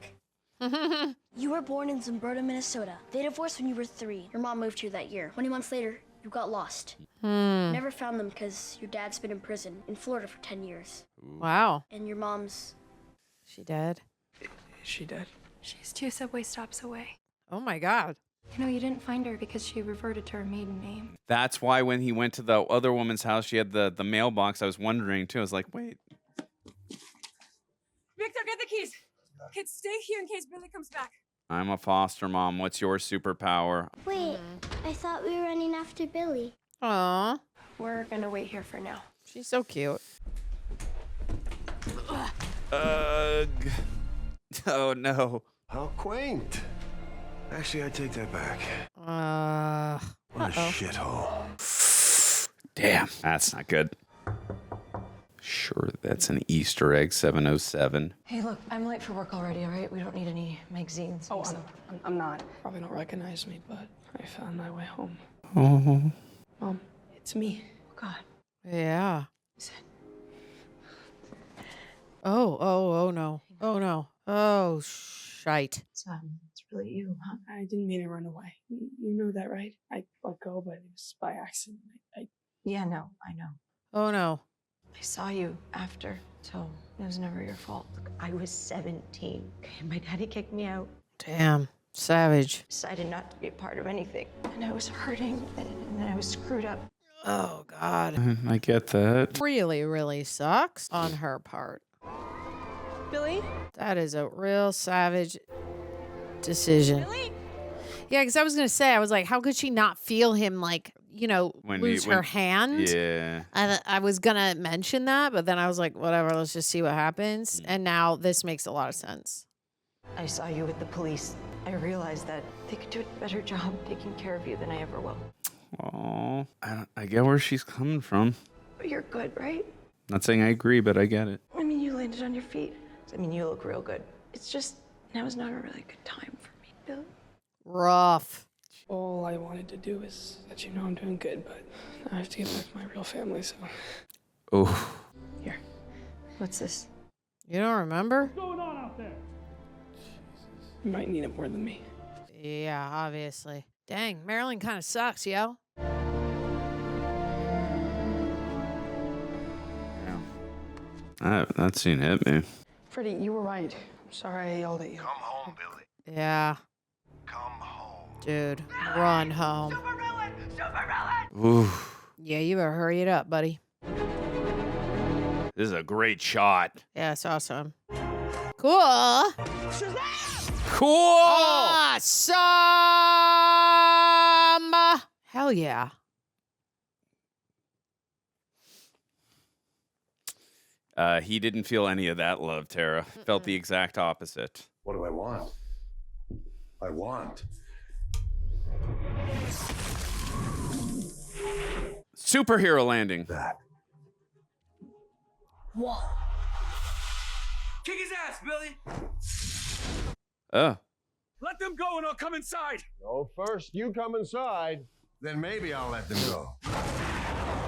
S4: You were born in Zumberto, Minnesota. They divorced when you were 3. Your mom moved here that year. 20 months later, you got lost. Never found them because your dad's been in prison in Florida for 10 years.
S2: Wow.
S4: And your mom's...
S2: She dead?
S18: Is she dead?
S12: She's 2 subway stops away.
S2: Oh my God.
S12: You know, you didn't find her because she reverted to her maiden name.
S1: That's why when he went to the other woman's house, she had the mailbox. I was wondering, too. I was like, wait.
S20: Victor, get the keys. Kids, stay here in case Billy comes back.
S1: I'm a foster mom. What's your superpower?
S4: Wait, I thought we were running after Billy.
S2: Aw.
S12: We're gonna wait here for now.
S2: She's so cute.
S1: Ugh. Oh, no.
S6: How quaint. Actually, I take that back. What a shithole.
S1: Damn, that's not good. Sure, that's an Easter egg, 707.
S15: Hey, look, I'm late for work already, all right? We don't need any magazines.
S18: Oh, I'm not. Probably don't recognize me, but I found my way home.
S1: Oh.
S18: Mom, it's me.
S15: Oh, God.
S2: Yeah. Oh no. Oh no. Oh, shite.
S18: It's really you, huh? I didn't mean to run away. You know that, right? I let go, but it was by accident.
S15: Yeah, no, I know.
S2: Oh no.
S15: I saw you after, so it was never your fault. Look, I was 17. Okay, my daddy kicked me out.
S2: Damn. Savage.
S15: Decided not to be a part of anything. And I was hurting, and I was screwed up.
S2: Oh, God.
S1: I get that.
S2: Really, really sucks on her part.
S18: Billy?
S2: That is a real savage decision.
S18: Billy?
S2: Yeah, because I was going to say, I was like, how could she not feel him, like, you know, lose her hand?
S1: Yeah.
S2: I was going to mention that, but then I was like, whatever, let's just see what happens. And now this makes a lot of sense.
S15: I saw you with the police. I realized that they could do a better job taking care of you than I ever will.
S1: Oh, I get where she's coming from.
S15: But you're good, right?
S1: Not saying I agree, but I get it.
S15: I mean, you landed on your feet. I mean, you look real good. It's just, now is not a really good time for me, Billy.
S2: Rough.
S18: All I wanted to do is let you know I'm doing good, but I have to get back to my real family, so...
S1: Oh.
S15: Here. What's this?
S2: You don't remember?
S14: What's going on out there?
S18: You might need it more than me.
S2: Yeah, obviously. Dang, Maryland kind of sucks, yo.
S1: That scene hit me.
S18: Freddie, you were right. I'm sorry I yelled at you.
S6: Come home, Billy.
S2: Yeah.
S6: Come home.
S2: Dude, run home.
S14: Supervillain! Supervillain!
S1: Ooh.
S2: Yeah, you better hurry it up, buddy.
S1: This is a great shot.
S2: Yeah, it's awesome. Cool.
S1: Cool!
S2: Awesome! Hell yeah.
S1: He didn't feel any of that love, Tara. Felt the exact opposite.
S6: What do I want? I want.
S1: Superhero landing.
S6: That.
S14: Whoa. Kick his ass, Billy!
S1: Oh.
S14: Let them go and I'll come inside!
S6: No, first you come inside, then maybe I'll let them go.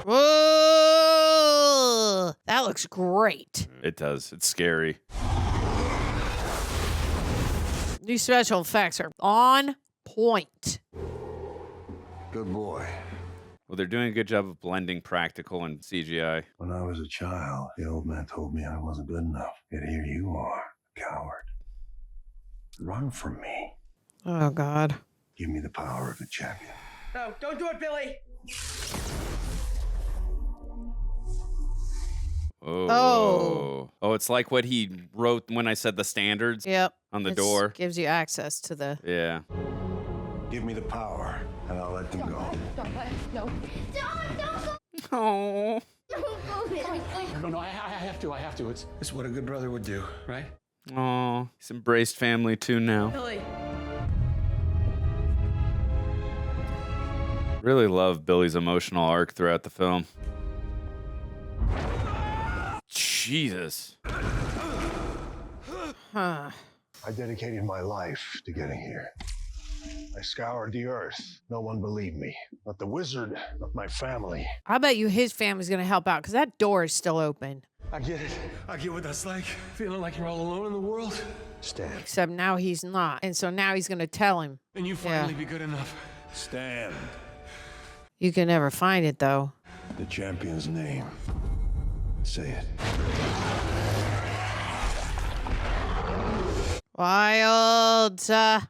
S2: Whoa! That looks great.
S1: It does. It's scary.
S2: These special effects are on point.
S6: Good boy.
S1: Well, they're doing a good job of blending practical and CGI.
S6: When I was a child, the old man told me I wasn't good enough. Yet here you are, a coward. Run from me.
S2: Oh, God.
S6: Give me the power of the champion.
S18: No, don't do it, Billy!
S1: Oh. Oh, it's like what he wrote when I said the standards
S2: Yep.
S1: on the door.
S2: Gives you access to the...
S1: Yeah.
S6: Give me the power, and I'll let them go.
S4: Don't let him. No. Don't go.
S1: Oh.
S4: Don't go, Billy.
S14: No, I have to. It's what a good brother would do, right?
S1: Oh, he's embraced family too now.
S18: Billy.
S1: Really love Billy's emotional arc throughout the film. Jesus.
S2: Huh.
S6: I dedicated my life to getting here. I scoured the earth. No one believed me. But the wizard of my family.
S2: I bet you his family's going to help out because that door is still open.
S14: I get it. I get what that's like. Feeling like you're all alone in the world.
S6: Stan.
S2: Except now he's not. And so now he's going to tell him.
S14: And you finally be good enough.
S6: Stan.
S2: You can never find it, though.
S6: The champion's name. Say it.
S2: Wild.
S6: I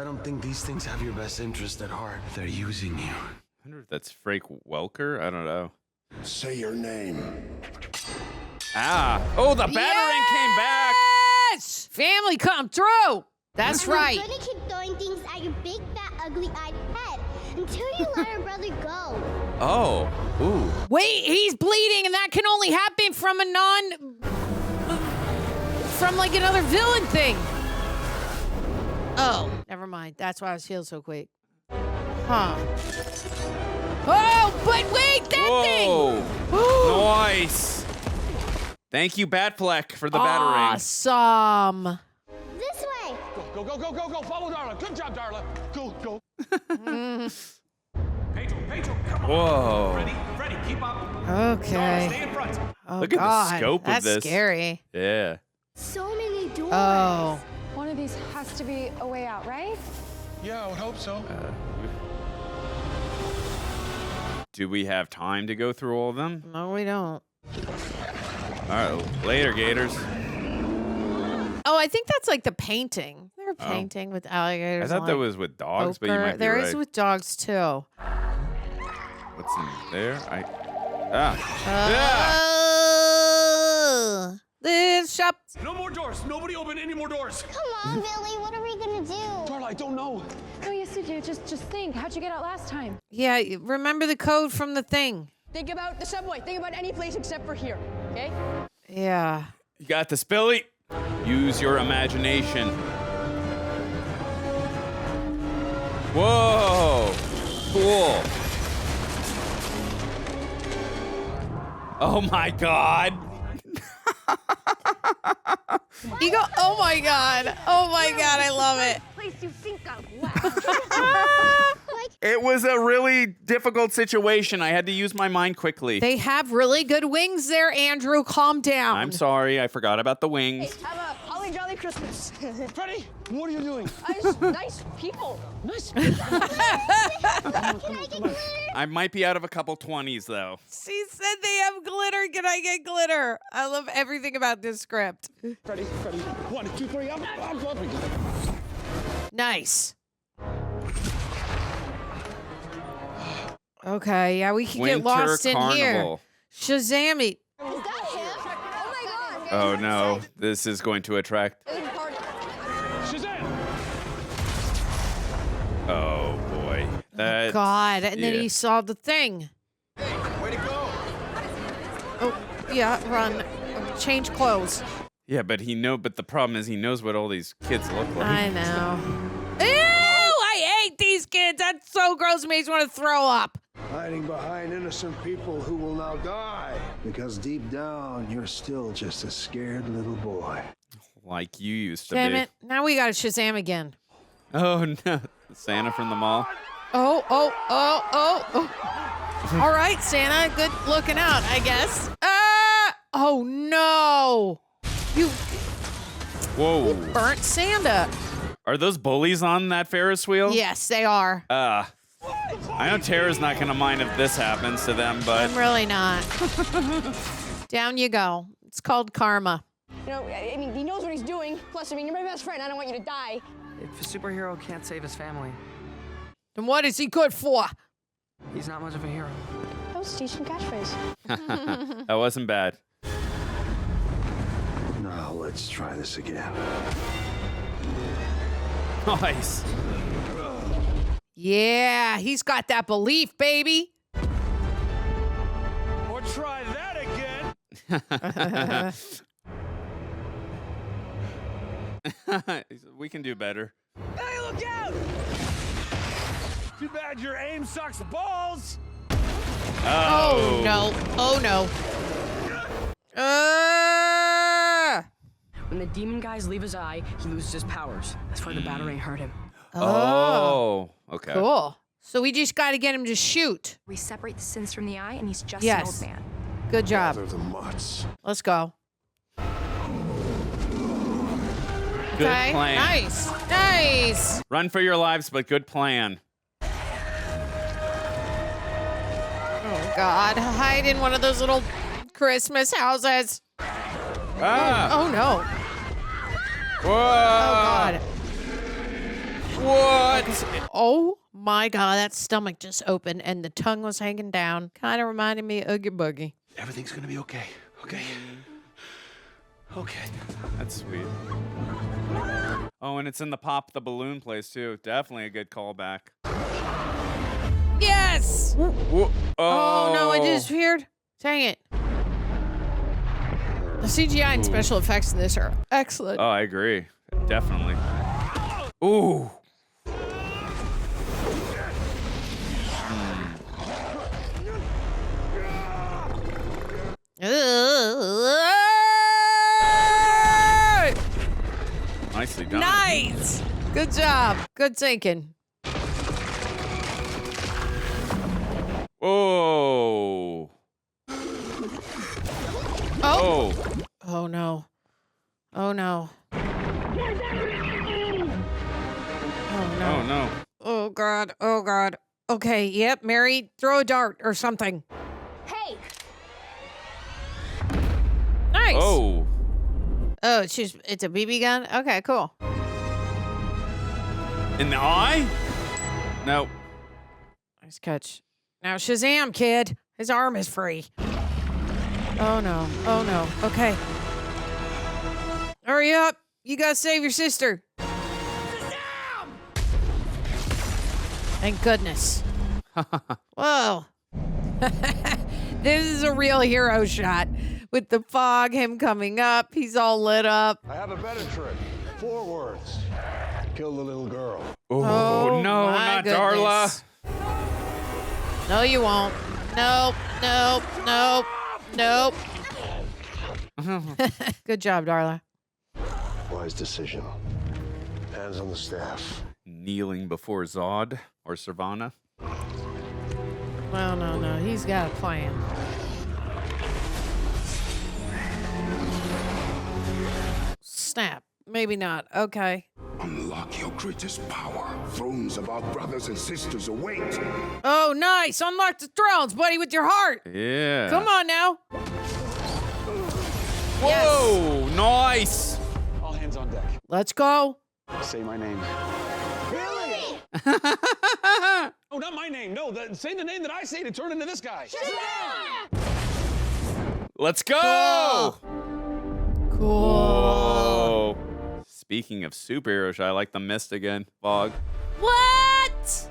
S3: don't think these things have your best interest at heart. They're using you.
S1: I wonder if that's Frank Welker. I don't know.
S6: Say your name.
S1: Ah. Oh, the battering came back.
S2: Yes! Family come through. That's right.
S4: I'm gonna keep throwing things at your big, fat, ugly-eyed head until you let our brother go.
S1: Oh. Ooh.
S2: Wait, he's bleeding, and that can only happen from from like another villain thing. Oh, never mind. That's why I was healed so quick. Huh. Oh, but wait, that thing!
S1: Nice. Thank you, Batfleck, for the battering.
S2: Awesome.
S4: This way.
S3: Go, go, go, go, go. Follow Darla. Good job, Darla. Go, go.
S14: Pedro, come on.
S1: Whoa.
S14: Freddy, keep up.
S2: Okay.
S14: Darla, stay in front.
S2: Oh,
S1: Look at
S2: God.
S1: the scope
S2: That's
S1: of this.
S2: Scary.
S1: Yeah.
S4: So many doors.
S2: Oh.
S12: One of these has to be a way out, right?
S14: Yeah, I would hope so.
S1: Do we have time to go through all of them?
S2: No, we don't.
S1: All right, later, Gators.
S2: Oh, I think that's like the painting. They're painting with alligators.
S1: I thought that was with dogs, but you might be
S2: There
S1: right.
S2: is with dogs too.
S1: What's in there? Yeah.
S2: This shop.
S14: No more doors. Nobody open any more doors.
S4: Come on, Billy. What are we gonna do?
S3: Darla, I don't know.
S12: No, yes, you do. Just think. How'd you get out last time?
S2: Yeah, remember the code from the thing.
S5: Think about the subway. Think about any place except for here, okay?
S2: Yeah.
S1: You got this, Billy. Use your imagination. Whoa. Cool. Oh my God.
S2: You go, oh my God. Oh my God, I love it.
S4: Place you think of.
S1: It was a really difficult situation. I had to use my mind quickly.
S2: They have really good wings there, Andrew. Calm down.
S1: I'm sorry. I forgot about the wings.
S5: Have a holly jolly Christmas.
S3: Freddy, what are you doing?
S5: Nice people. Nice people.
S4: Can I get glitter?
S1: I might be out of a couple 20s, though.
S2: She said they have glitter. Can I get glitter? I love everything about this script.
S3: Freddy. 1, 2, 3. I'm jumping.
S2: Nice. Okay, yeah, we can get lost in here. Shazam it.
S4: Is that him? Oh my God.
S1: Oh, no. This is going to attract.
S3: Shazam!
S1: Oh, boy. That,
S2: God, and then
S1: yeah.
S2: he saw the thing.
S3: Way to go.
S2: Oh, yeah, run. Change clothes.
S1: Yeah, but the problem is he knows what all these kids look like.
S2: I know. Ew, I hate these kids. That's so gross. It makes me want to throw up.
S6: Hiding behind innocent people who will now die. Because deep down, you're still just a scared little boy.
S1: Like you used to
S2: Damn
S1: be.
S2: it. Now we got Shazam again.
S1: Oh, no. Santa from the mall.
S2: Oh. All right, Santa. Good looking out, I guess. Oh, no. You
S1: Whoa.
S2: burnt Santa.
S1: Are those bullies on that Ferris wheel?
S2: Yes, they are.
S1: I know Tara's not going to mind if this happens to them, but...
S2: I'm really not. Down you go. It's called karma.
S5: You know, I mean, he knows what he's doing. Plus, I mean, you're my best friend. I don't want you to die.
S21: If a superhero can't save his family,
S2: Then what is he good for?
S21: he's not much of a hero.
S5: That was a decent catchphrase.
S1: That wasn't bad.
S6: Now let's try this again.
S1: Nice.
S2: Yeah, he's got that belief, baby.
S14: Or try that again.
S1: We can do better.
S14: Hey, look out! Too bad your aim sucks balls.
S2: Oh no. Oh no.
S5: When the demon guys leave his eye, he loses his powers. That's why the batarang hurt him.
S1: Oh, okay.
S2: Cool. So we just got to get him to shoot.
S12: We separate the sins from the eye, and he's just
S2: Yes.
S12: an old man.
S2: Good job.
S6: Gather the mutts.
S2: Let's go.
S1: Good
S2: Okay.
S1: plan.
S2: Nice. Nice.
S1: Run for your lives, but good plan.
S2: Oh, God. Hide in one of those little Christmas houses.
S1: Ah.
S2: Oh, no.
S1: Whoa.
S2: Oh, God.
S1: What?
S2: Oh, my God. That stomach just opened and the tongue was hanging down. Kind of reminded me of Oogie Boogie.
S3: Everything's gonna be okay. Okay. Okay.
S1: That's sweet. Oh, and it's in the Pop the Balloon place, too. Definitely a good callback.
S2: Yes.
S1: Whoa.
S2: Oh, no. It disappeared. Dang it. The CGI and special effects in this are excellent.
S1: Oh, I agree. Definitely. Ooh. Nicely done.
S2: Nice. Good job. Good thinking.
S1: Whoa.
S2: Oh. Oh, no. Oh, no. Oh, no.
S1: Oh, no.
S2: Oh, God. Oh, God. Okay. Yep. Mary, throw a dart or something.
S4: Hey!
S2: Nice.
S1: Oh.
S2: Oh, it's a BB gun? Okay, cool.
S1: In the eye? No.
S2: Nice catch. Now, Shazam, kid. His arm is free. Oh, no. Oh, no. Okay. Hurry up. You gotta save your sister. Shazam! Thank goodness. Whoa. This is a real hero shot. With the fog, him coming up. He's all lit up.
S6: I have a better trick. 4 words. Kill the little girl.
S1: Oh, no,
S2: my
S1: not
S2: goodness.
S1: Darla.
S2: No, you won't. Nope, nope, nope, nope. Good job, Darla.
S6: Wise decision. Hands on the staff.
S1: Kneeling before Zod or Sirvana.
S2: Well, no. He's got a plan. Snap. Maybe not. Okay.
S7: Unlock your greatest power. Thrones of our brothers and sisters await.
S2: Oh, nice. Unlock the thrones, buddy, with your heart.
S1: Yeah.
S2: Come on now.
S1: Whoa, nice.
S3: All hands on deck.
S2: Let's go.
S3: Say my name.
S4: Billy!
S3: Oh, not my name. No, say the name that I say to turn into this guy.
S1: Let's go.
S2: Cool.
S1: Whoa. Speaking of superheroes, I like the Mist again. Fog.
S2: What?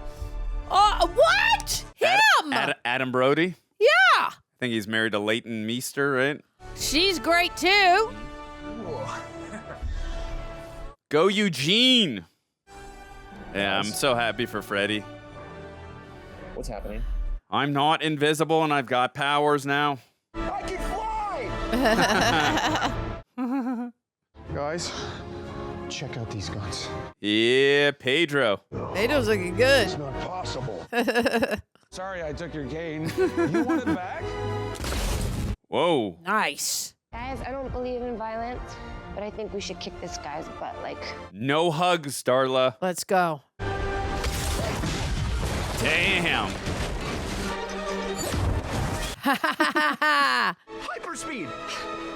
S2: What? Him?
S1: Adam Brody.
S2: Yeah.
S1: I think he's married to Leighton Meester, right?
S2: She's great too.
S1: Go Eugene. Yeah, I'm so happy for Freddy.
S9: What's happening?
S1: I'm not invisible and I've got powers now.
S6: I can fly! Guys, check out these guns.
S1: Yeah, Pedro.
S2: Pedro's looking good.
S6: It's not possible.
S3: Sorry I took your cane. You want it back?
S1: Whoa.
S2: Nice.
S13: Guys, I don't believe in violence, but I think we should kick this guy's butt, like.
S1: No hugs, Darla.
S2: Let's go.
S1: Damn.
S6: Hyperspeed!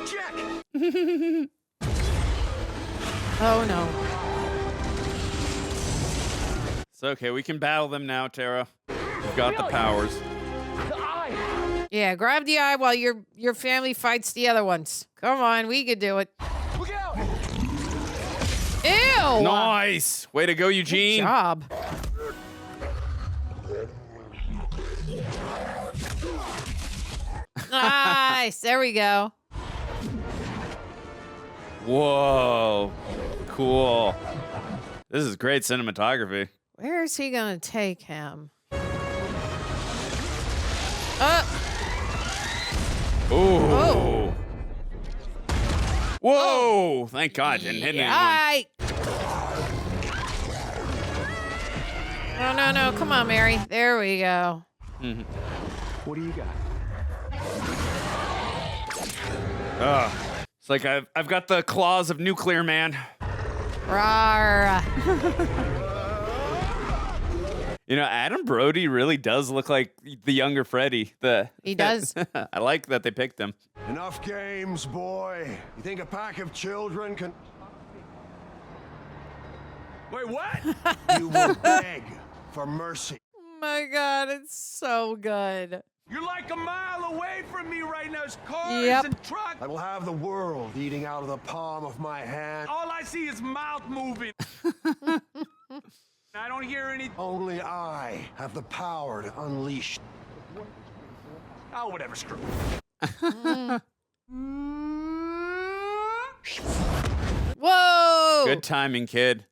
S6: Check!
S2: Oh, no.
S1: It's okay. We can battle them now, Tara. We've got the powers.
S3: The eye!
S2: Yeah, grab the eye while your family fights the other ones. Come on, we could do it.
S3: Look out!
S2: Ew!
S1: Nice. Way to go, Eugene.
S2: Good job. Nice. There we go.
S1: Whoa. Cool. This is great cinematography.
S2: Where is he going to take him?
S1: Ooh.
S2: Oh.
S1: Whoa! Thank God, didn't hit anyone.
S2: No. Come on, Mary. There we go.
S1: Mm-hmm.
S3: What do you got?
S1: It's like I've got the claws of Nuclear Man.
S2: Rawr.
S1: You know, Adam Brody really does look like the younger Freddy.
S2: He does.
S1: I like that they picked him.
S6: Enough games, boy. You think a pack of children can...
S14: Wait, what?
S6: You will beg for mercy.
S2: Oh my God, it's so good.
S14: You're like a mile away from me right now. There's cars
S2: Yep.
S14: and trucks.
S6: I will have the world eating out of the palm of my hand.
S14: All I see is mouth moving. I don't hear any.
S6: Only I have the power to unleash.
S14: Oh, whatever, screw.
S2: Whoa!
S1: Good timing, kid.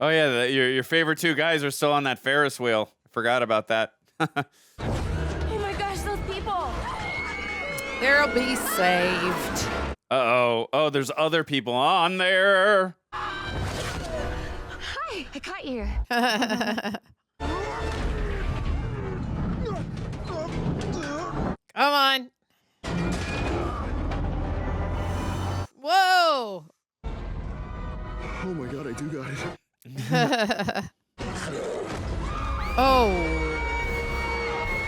S1: Oh yeah, your favorite two guys are still on that Ferris wheel. I forgot about that.
S5: Oh my gosh, those people!
S2: They'll be saved.
S1: Uh-oh. Oh, there's other people on there.
S5: Hi, I caught you.
S2: Come on. Whoa!
S6: Oh my God, I do got it.
S2: Oh.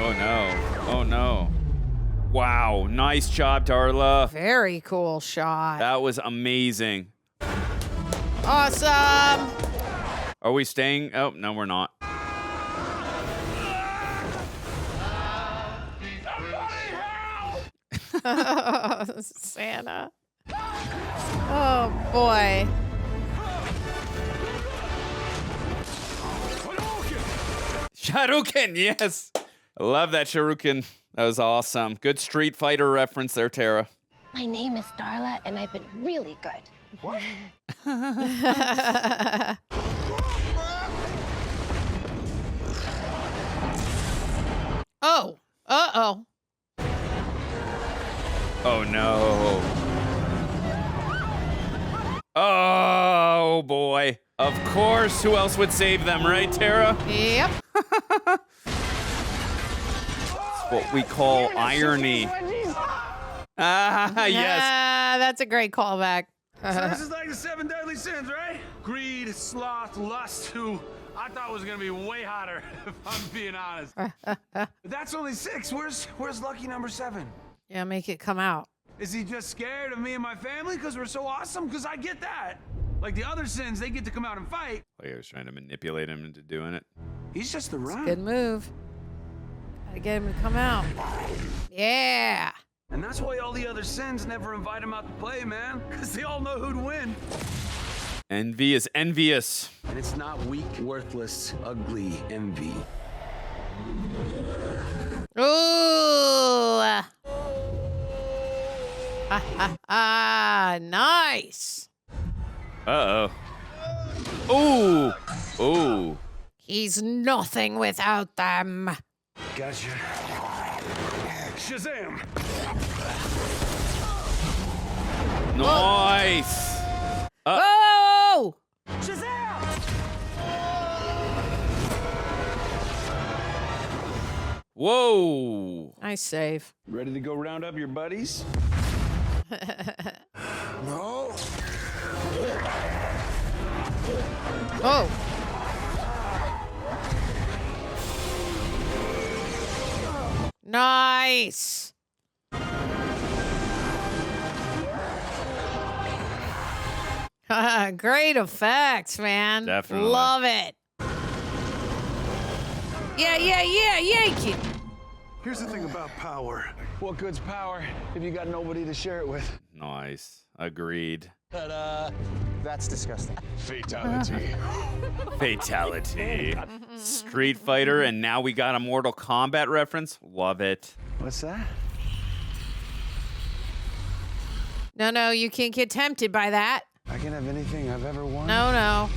S1: Oh no. Oh no. Wow. Nice job, Darla.
S2: Very cool shot.
S1: That was amazing.
S2: Awesome.
S1: Are we staying? Oh, no, we're not.
S2: Santa. Oh boy.
S1: Shuriken, yes. I love that Shuriken. That was awesome. Good Street Fighter reference there, Tara.
S13: My name is Darla, and I've been really good.
S6: What?
S2: Oh. Uh-oh.
S1: Oh, no. Oh, boy. Of course. Who else would save them, right, Tara?
S2: Yep.
S1: That's what we call irony. Ah, yes.
S2: That's a great callback.
S14: So this is like the 7 deadly sins, right? Greed, sloth, lust, who I thought was gonna be way hotter, if I'm being honest. But that's only 6. Where's lucky number 7?
S2: Yeah, make it come out.
S14: Is he just scared of me and my family because we're so awesome? Because I get that. Like the other sins, they get to come out and fight.
S1: I was trying to manipulate him into doing it.
S14: He's just the run.
S2: Good move. Gotta get him to come out. Yeah.
S14: And that's why all the other sins never invite him out to play, man. Because they all know who'd win.
S1: Envy is envious.
S3: And it's not weak, worthless, ugly envy.
S2: Ooh. Nice.
S1: Uh-oh. Ooh. Ooh.
S2: He's nothing without them.
S3: Gotcha.
S14: Shazam!
S1: Nice.
S2: Oh!
S14: Shazam!
S1: Whoa.
S2: Nice save.
S3: Ready to go round up your buddies?
S6: No.
S2: Oh. Nice. Great effects, man.
S1: Definitely.
S2: Love it. Yeah, yank it.
S6: Here's the thing about power.
S3: What good's power if you got nobody to share it with?
S1: Nice. Agreed.
S3: Ta-da!
S9: That's disgusting.
S6: Fatality.
S1: Fatality. Street Fighter, and now we got a Mortal Kombat reference. Love it.
S3: What's that?
S2: No, you can't get tempted by that.
S3: I can have anything I've ever wanted.
S2: No.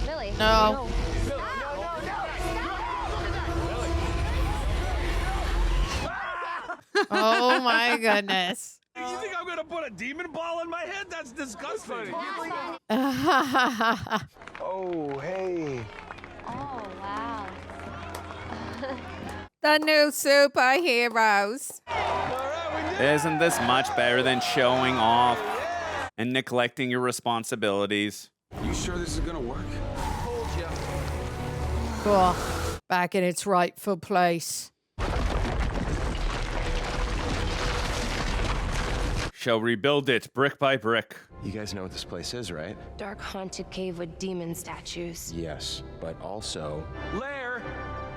S13: Billy.
S2: No. Oh my goodness.
S14: You think I'm gonna put a demon ball in my head? That's disgusting.
S3: Oh, hey.
S12: Oh, wow.
S2: The new superheroes.
S1: Isn't this much better than showing off and neglecting your responsibilities?
S3: You sure this is gonna work?
S2: Cool. Back in its rightful place.
S1: Shall rebuild it brick by brick.
S11: You guys know what this place is, right?
S22: Dark haunted cave with demon statues.
S11: Yes, but also...
S14: Lair!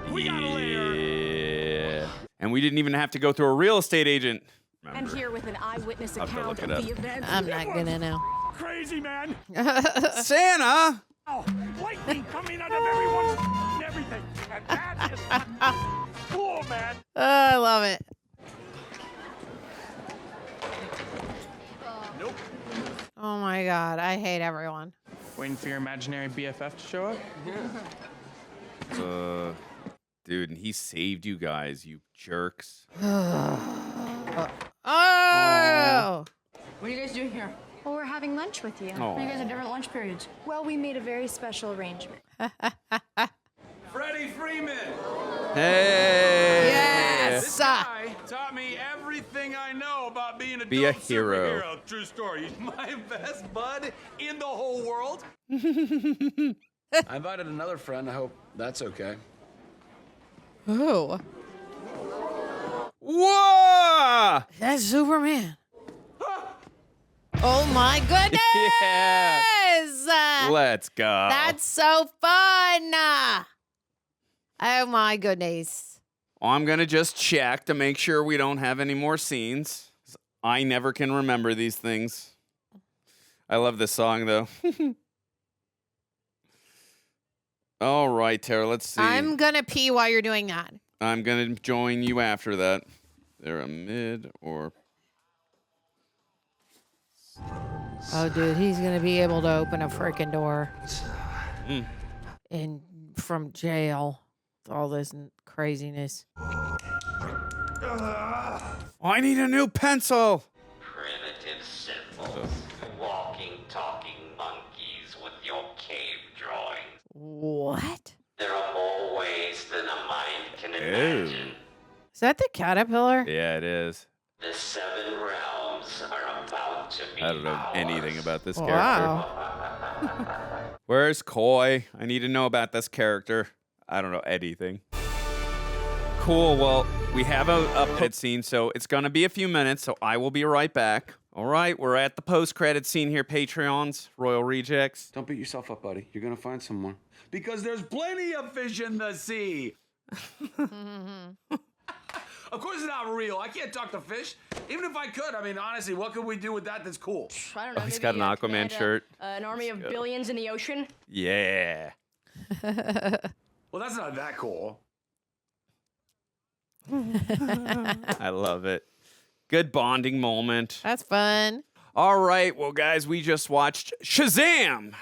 S14: We got a lair!
S1: Yeah. And we didn't even have to go through a real estate agent.
S5: And here with an eyewitness
S1: I'll have to
S5: account
S1: look
S5: of
S1: it
S5: the
S1: up.
S5: event.
S2: I'm not gonna know.
S14: Crazy, man!
S1: Santa!
S14: Oh, lightning coming out of everyone's and everything. And that is cool, man.
S2: Oh, I love it.
S14: Nope.
S2: Oh my God, I hate everyone.
S21: Waiting for your imaginary BFF to show up?
S1: Dude, and he saved you guys, you jerks.
S2: Oh!
S5: What are you guys doing here?
S12: Well, we're having lunch with you.
S1: Oh.
S5: You guys have different lunch periods.
S12: Well, we made a very special arrangement.
S14: Freddy Freeman.
S1: Hey!
S2: Yes!
S14: This guy taught me everything I know about being
S1: Be a
S14: dope
S1: hero.
S14: superhero. True story. He's my best bud in the whole world.
S3: I invited another friend. I hope that's okay.
S2: Oh.
S1: Whoa!
S2: That's Superman. Oh my goodness!
S1: Yeah. Let's go.
S2: That's so fun. Oh my goodness.
S1: I'm going to just check to make sure we don't have any more scenes. I never can remember these things. I love this song, though. All right, Tara, let's see.
S2: I'm gonna pee while you're doing that.
S1: I'm going to join you after that. They're a mid or...
S2: Oh, dude, he's gonna be able to open a freaking door in from jail. With all this craziness.
S1: I need a new pencil.
S23: Primitive symbols, walking, talking monkeys with your cave drawing.
S2: What?
S23: There are more ways than a mind can imagine.
S2: Is that the caterpillar?
S1: Yeah, it is.
S23: The 7 realms are about to be
S1: I don't know anything about this
S2: Wow.
S1: character. Where's Koi? I need to know about this character. I don't know anything. Cool. Well, we have a pit scene, so it's going to be a few minutes, so I will be right back. All right, we're at the post-credit scene here, Patreons, Royal Rejects.
S3: Don't beat yourself up, buddy. You're gonna find someone.
S14: Because there's plenty of fish in the sea. Of course it's not real. I can't talk to fish. Even if I could, I mean, honestly, what could we do with that that's cool?
S5: I don't know.
S1: Oh, he's
S5: maybe
S1: got an
S5: you
S1: Aquaman
S5: could add
S1: shirt.
S5: An army of
S1: go.
S5: billions in the ocean.
S1: Yeah.
S14: Well, that's not that cool.
S1: I love it. Good bonding moment.
S2: That's fun.
S1: All right, well, guys, we just watched Shazam.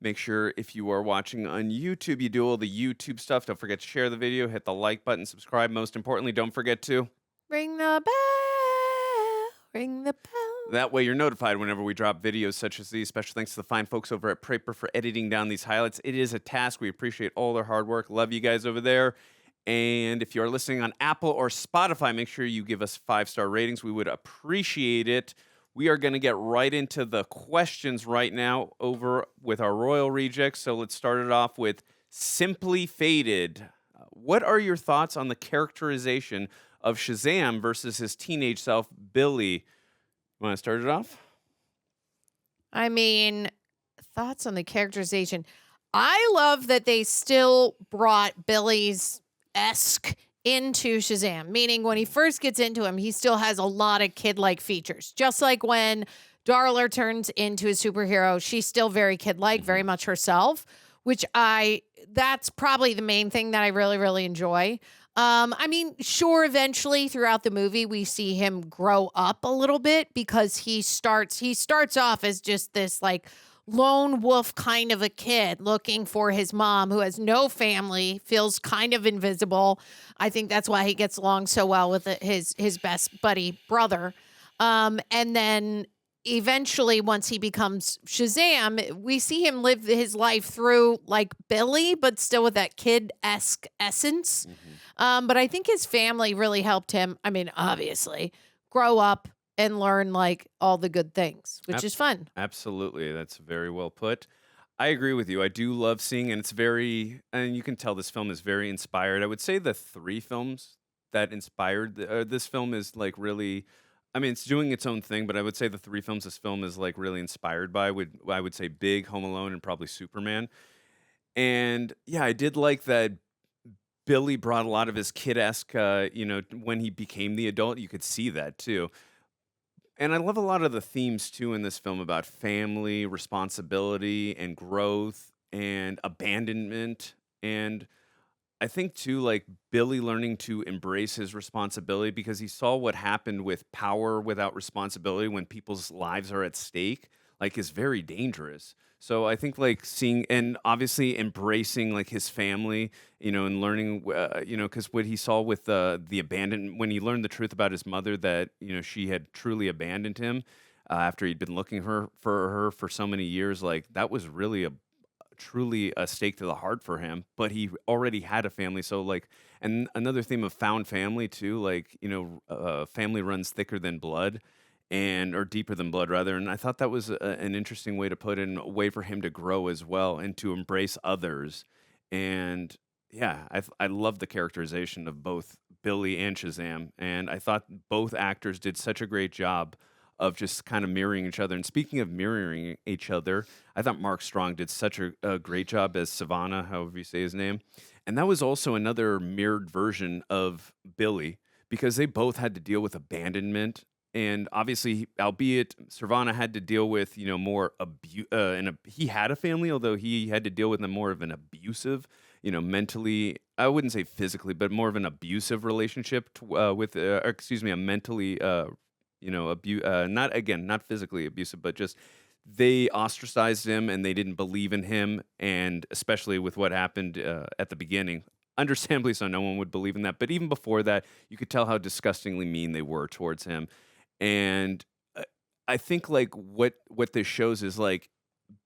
S1: Make sure if you are watching on YouTube, you do all the YouTube stuff. Don't forget to share the video, hit the like button, subscribe. Most importantly, don't forget to
S2: Ring the bell. Ring the bell.
S1: that way you're notified whenever we drop videos such as these. Special thanks to the fine folks over at Praper for editing down these highlights. It is a task. We appreciate all their hard work. Love you guys over there. And if you're listening on Apple or Spotify, make sure you give us 5-star ratings. We would appreciate it. We are going to get right into the questions right now over with our Royal Rejects. So let's start it off with Simply Faded. What are your thoughts on the characterization of Shazam versus his teenage self, Billy? You want to start it off?
S2: I mean, thoughts on the characterization. I love that they still brought Billy's esque into Shazam, meaning when he first gets into him, he still has a lot of kid-like features. Just like when Darla turns into a superhero, she's still very kid-like, very much herself, which that's probably the main thing that I really, really enjoy. I mean, sure, eventually throughout the movie, we see him grow up a little bit because he starts off as just this like lone wolf kind of a kid looking for his mom who has no family, feels kind of invisible. I think that's why he gets along so well with his best buddy brother. And then eventually, once he becomes Shazam, we see him live his life through like Billy, but still with that kid-esque essence. But I think his family really helped him. I mean, obviously, grow up and learn like all the good things, which is fun.
S1: Absolutely. That's very well put. I agree with you. I do love seeing, and and you can tell this film is very inspired. I would say the 3 films that inspired this film is like really, I mean, it's doing its own thing, but I would say the 3 films this film is like really inspired by, I would say Big, Home Alone, and probably Superman. And yeah, I did like that Billy brought a lot of his kid-esque, when he became the adult, you could see that too. And I love a lot of the themes too in this film about family, responsibility, and growth, and abandonment. And I think too, like Billy learning to embrace his responsibility because he saw what happened with power without responsibility when people's lives are at stake, like is very dangerous. So I think like seeing and obviously embracing like his family, and learning, because what he saw with the abandonment when he learned the truth about his mother that she had truly abandoned him after he'd been looking for her for so many years, like that was really truly a stake to the heart for him. But he already had a family, so like, and another theme of found family too, like family runs thicker than blood. Or deeper than blood, rather. And I thought that was an interesting way to put it, and a way for him to grow as well and to embrace others. And yeah, I love the characterization of both Billy and Shazam. And I thought both actors did such a great job of just kind of mirroring each other. And speaking of mirroring each other, I thought Mark Strong did such a great job as Savannah, however you say his name. And that was also another mirrored version of Billy, because they both had to deal with abandonment. And obviously, albeit Savannah had to deal with, more abuse, he had a family, although he had to deal with more of an abusive, mentally, I wouldn't say physically, but more of an abusive relationship with, a mentally, not physically abusive, but just they ostracized him and they didn't believe in him. And especially with what happened at the beginning. Understandably so, no one would believe in that. But even before that, you could tell how disgustingly mean they were towards him. And I think like what this shows is like,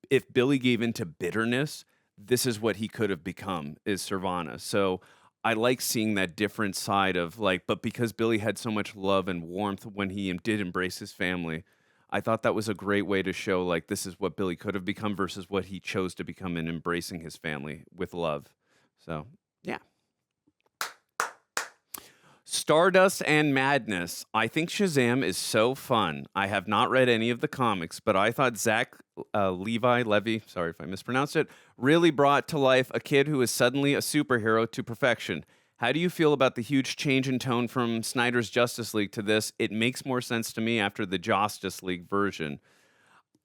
S1: if Billy gave into bitterness, this is what he could have become, is Savannah. So I like seeing that different side of like, but because Billy had so much love and warmth when he did embrace his family, I thought that was a great way to show like this is what Billy could have become versus what he chose to become in embracing his family with love. So yeah. Stardust and Madness. I think Shazam is so fun. I have not read any of the comics, but I thought Zach Levi, sorry if I mispronounced it, really brought to life a kid who is suddenly a superhero to perfection. How do you feel about the huge change in tone from Snyder's Justice League to this? It makes more sense to me after the Justice League version.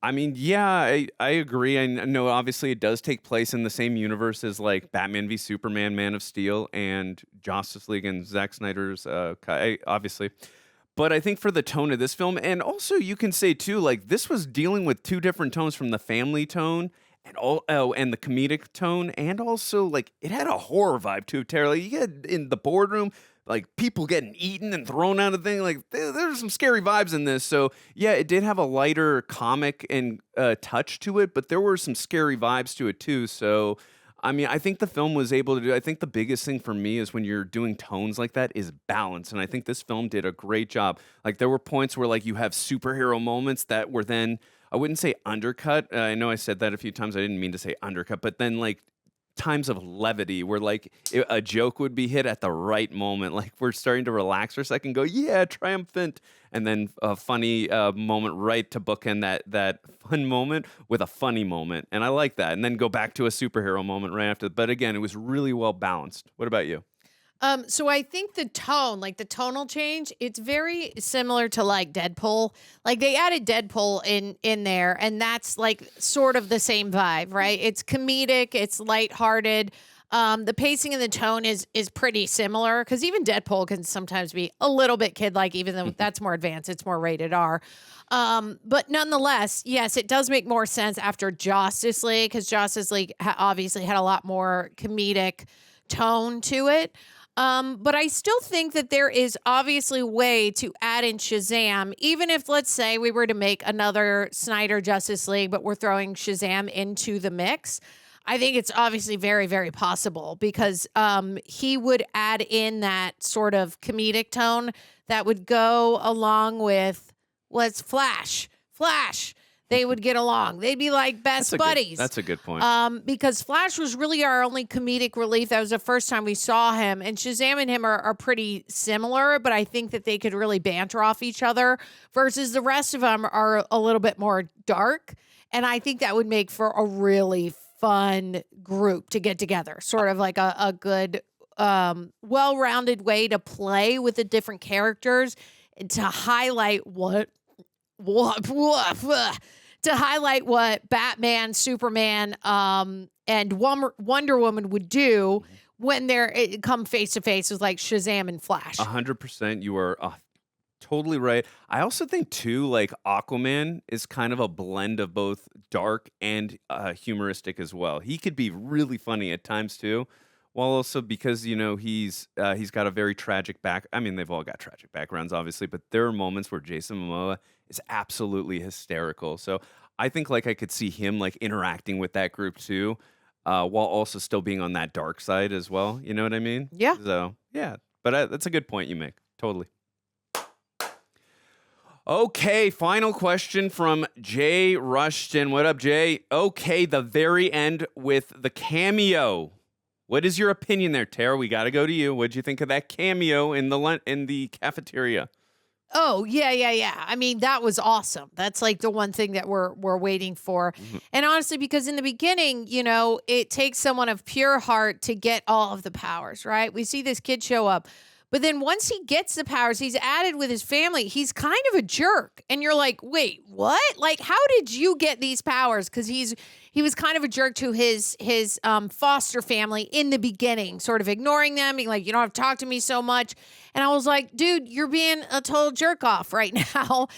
S1: I mean, yeah, I agree. I know obviously it does take place in the same universe as like Batman v Superman, Man of Steel, and Justice League and Zack Snyder's obviously. But I think for the tone of this film, and also you can say too, like this was dealing with 2 different tones, from the family tone and the comedic tone, and also like it had a horror vibe too. Tara, like, you get in the boardroom, like people getting eaten and thrown out of things. Like there's some scary vibes in this. So yeah, it did have a lighter comic and touch to it, but there were some scary vibes to it too. So I mean, I think the film was able to do. I think the biggest thing for me is when you're doing tones like that is balance, and I think this film did a great job. Like there were points where like you have superhero moments that were then, I wouldn't say undercut. I know I said that a few times. I didn't mean to say undercut, but then like times of levity where like a joke would be hit at the right moment, like we're starting to relax for a second, go yeah, triumphant, and then a funny moment right to bookend that fun moment with a funny moment, and I like that, and then go back to a superhero moment right after. But again, it was really well balanced. What about you?
S2: So I think the tone, like the tonal change, it's very similar to like Deadpool. Like they added Deadpool in there, and that's like sort of the same vibe, right? It's comedic, it's lighthearted. The pacing and the tone is pretty similar because even Deadpool can sometimes be a little bit kid-like, even though that's more advanced. It's more rated R. But nonetheless, yes, it does make more sense after Justice League because Justice League obviously had a lot more comedic tone to it. But I still think that there is obviously a way to add in Shazam, even if, let's say, we were to make another Snyder Justice League, but we're throwing Shazam into the mix. I think it's obviously very, very possible because he would add in that sort of comedic tone that would go along with, let's Flash. They would get along. They'd be like best buddies.
S1: That's a good point.
S2: Because Flash was really our only comedic relief. That was the first time we saw him. And Shazam and him are pretty similar, but I think that they could really banter off each other versus the rest of them are a little bit more dark. And I think that would make for a really fun group to get together. Sort of like a good, well-rounded way to play with the different characters and to highlight what Batman, Superman, and Wonder Woman would do when they're come face to face with like Shazam and Flash.
S1: 100%. You are totally right. I also think too, like Aquaman is kind of a blend of both dark and humoristic as well. He could be really funny at times too. While also because, he's got a very tragic I mean, they've all got tragic backgrounds, obviously, but there are moments where Jason Momoa is absolutely hysterical. So I think like I could see him like interacting with that group too, while also still being on that dark side as well. You know what I mean?
S2: Yeah.
S1: So, yeah. But that's a good point you make. Totally. Okay, final question from Jay Rushton. What up, Jay? Okay, the very end with the cameo. What is your opinion there, Tara? We got to go to you. What'd you think of that cameo in the cafeteria?
S2: Oh, yeah. I mean, that was awesome. That's like the one thing that we're waiting for. Mm-hmm. And honestly, because in the beginning, it takes someone of pure heart to get all of the powers, right? We see this kid show up. But then once he gets the powers, he's added with his family. He's kind of a jerk. And you're like, wait, what? Like, how did you get these powers? Because he was kind of a jerk to his foster family in the beginning, sort of ignoring them, being like, you don't have to talk to me so much. And I was like, dude, you're being a total jerk off right now.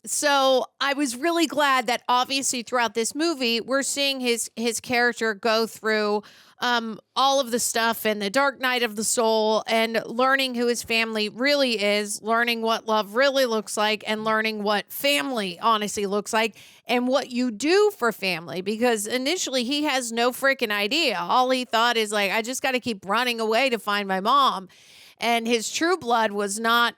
S2: So I was really glad that obviously throughout this movie, we're seeing his character go through all of the stuff and the dark night of the soul and learning who his family really is, learning what love really looks like and learning what family honestly looks like and what you do for family. Because initially he has no freaking idea. All he thought is like, I just got to keep running away to find my mom. And his true blood was not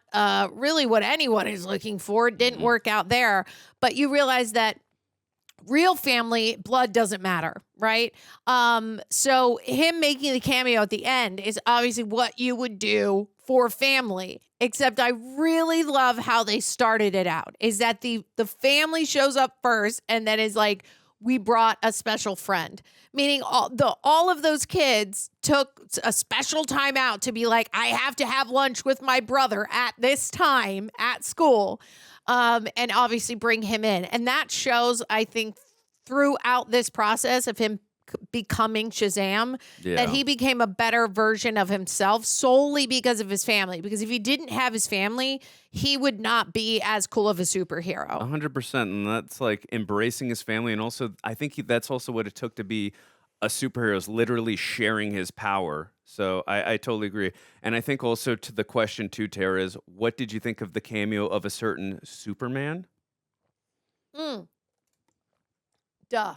S2: really what anyone is looking for. It didn't work out there. But you realize that real family blood doesn't matter, right? So him making the cameo at the end is obviously what you would do for family. Except I really love how they started it out. Is that the family shows up first and then is like, we brought a special friend. Meaning all of those kids took a special time out to be like, I have to have lunch with my brother at this time at school. And obviously bring him in. And that shows, I think, throughout this process of him becoming Shazam, that he became a better version of himself solely because of his family. Because if he didn't have his family, he would not be as cool of a superhero.
S1: 100%. And that's like embracing his family. And also, I think that's also what it took to be a superhero, is literally sharing his power. So I totally agree. And I think also to the question too, Tara, is what did you think of the cameo of a certain Superman?
S2: Duh.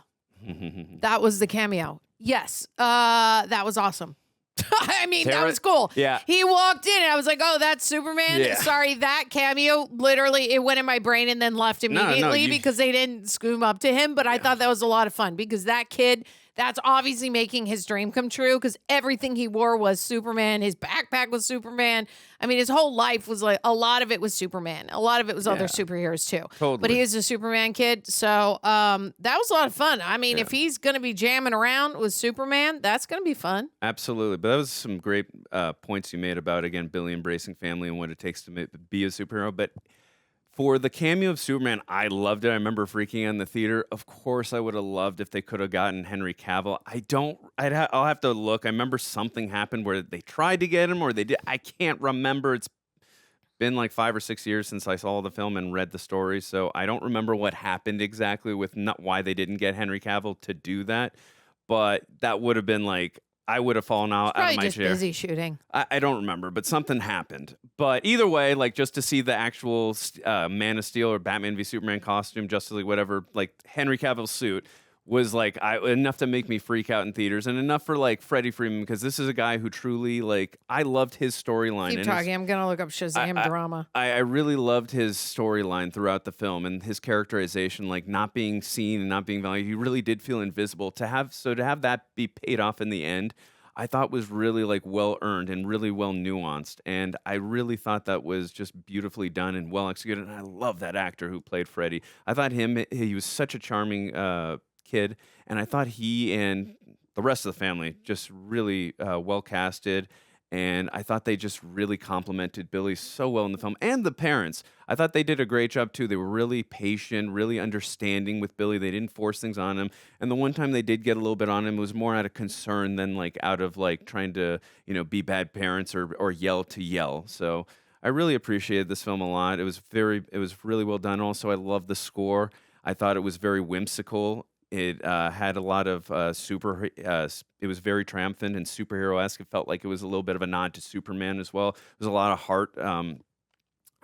S2: That was the cameo. Yes. That was awesome. I mean,
S1: Tara,
S2: that was cool.
S1: Yeah.
S2: He walked in and I was like, oh, that's Superman.
S1: Yeah.
S2: Sorry, that cameo, literally, it went in my brain and then left immediately because they didn't scoop up to him. But I thought that was a lot of fun because that kid, that's obviously making his dream come true because everything he wore was Superman. His backpack was Superman. I mean, his whole life was like, a lot of it was Superman. A lot of it was other superheroes too.
S1: Totally.
S2: But he is a Superman kid. So that was a lot of fun. I mean, if he's going to be jamming around with Superman, that's going to be fun.
S1: Absolutely. But that was some great points you made about, again, Billy embracing family and what it takes to be a superhero. But For the cameo of Superman, I loved it. I remember freaking out in the theater. Of course, I would have loved if they could have gotten Henry Cavill. I'll have to look. I remember something happened where they tried to get him or they did. I can't remember. It's been like 5 or 6 years since I saw the film and read the story, so I don't remember what happened exactly with why they didn't get Henry Cavill to do that. But that would have been like, I would have fallen out of my
S2: just
S1: chair.
S2: Busy shooting.
S1: I don't remember, but something happened. But either way, like just to see the actual Man of Steel or Batman v Superman costume, Justice League, whatever, like Henry Cavill's suit was like enough to make me freak out in theaters, and enough for like Freddy Freeman, because this is a guy who truly, like, I loved his storyline.
S2: Keep talking. I'm gonna look up Shazam drama.
S1: I really loved his storyline throughout the film and his characterization, like not being seen and not being valued. He really did feel invisible. To have that be paid off in the end, I thought was really like well earned and really well nuanced, and I really thought that was just beautifully done and well executed. And I love that actor who played Freddy. I thought he was such a charming kid, and I thought he and the rest of the family just really well casted, and I thought they just really complimented Billy so well in the film, and the parents. I thought they did a great job too. They were really patient, really understanding with Billy. They didn't force things on him, and the one time they did get a little bit on him, it was more out of concern than like out of like trying to, you know, be bad parents or yell to yell. So I really appreciated this film a lot. It was really well done. Also, I love the score. I thought it was very whimsical. It had a lot of it was very triumphant and superhero-esque. It felt like it was a little bit of a nod to Superman as well. There's a lot of heart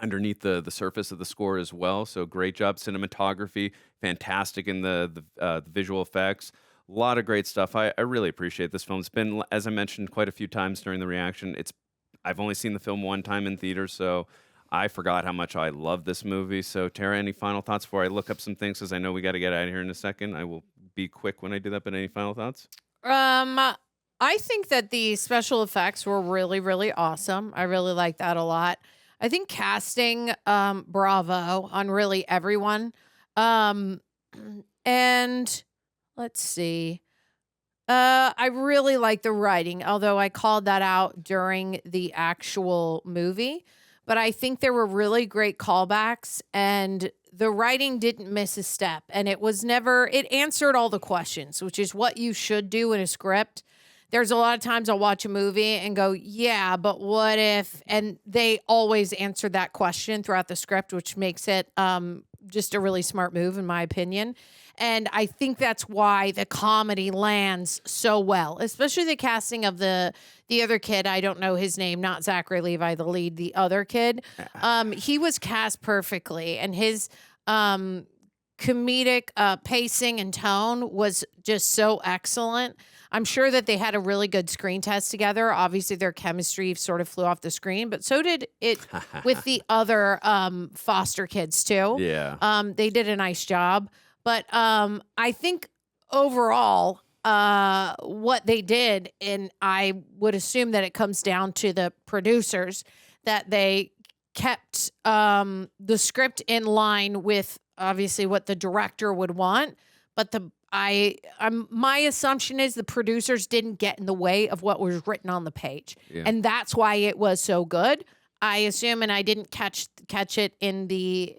S1: underneath the surface of the score as well. So great job. Cinematography, fantastic in the visual effects. A lot of great stuff. I really appreciate this film. It's been, as I mentioned quite a few times during the reaction, I've only seen the film one time in theaters, so I forgot how much I love this movie. So, Tara, any final thoughts before I look up some things? Because I know we got to get out of here in a second. I will be quick when I do that, but any final thoughts?
S2: I think that the special effects were really, really awesome. I really like that a lot. I think casting, bravo on really everyone. And let's see. I really like the writing, although I called that out during the actual movie. But I think there were really great callbacks, and the writing didn't miss a step. And it answered all the questions, which is what you should do in a script. There's a lot of times I'll watch a movie and go, yeah, but what if? And they always answer that question throughout the script, which makes it just a really smart move, in my opinion. And I think that's why the comedy lands so well, especially the casting of the other kid. I don't know his name, not Zachary Levi, the lead, the other kid. He was cast perfectly, and his comedic pacing and tone was just so excellent. I'm sure that they had a really good screen test together. Obviously, their chemistry sort of flew off the screen, but so did it with the other foster kids, too.
S1: Yeah.
S2: They did a nice job. But I think overall, what they did, and I would assume that it comes down to the producers, that they kept the script in line with obviously what the director would want. But my assumption is the producers didn't get in the way of what was written on the page, and that's why it was so good. I assume, and I didn't catch it in the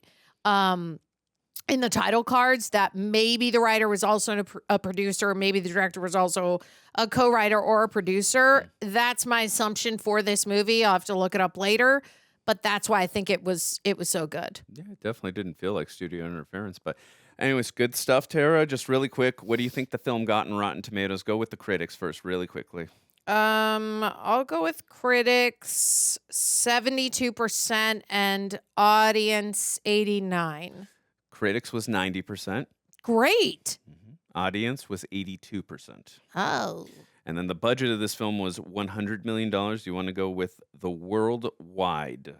S2: title cards, that maybe the writer was also a producer, or maybe the director was also a co-writer or a producer. That's my assumption for this movie. I'll have to look it up later, but that's why I think it was so good.
S1: Yeah, it definitely didn't feel like studio interference. But anyways, good stuff, Tara. Just really quick, what do you think the film got in Rotten Tomatoes? Go with the critics first, really quickly.
S2: I'll go with critics 72% and audience 89%.
S1: Critics was 90%.
S2: Great.
S1: Audience was 82%.
S2: Oh.
S1: And then the budget of this film was $100 million. You want to go with the worldwide?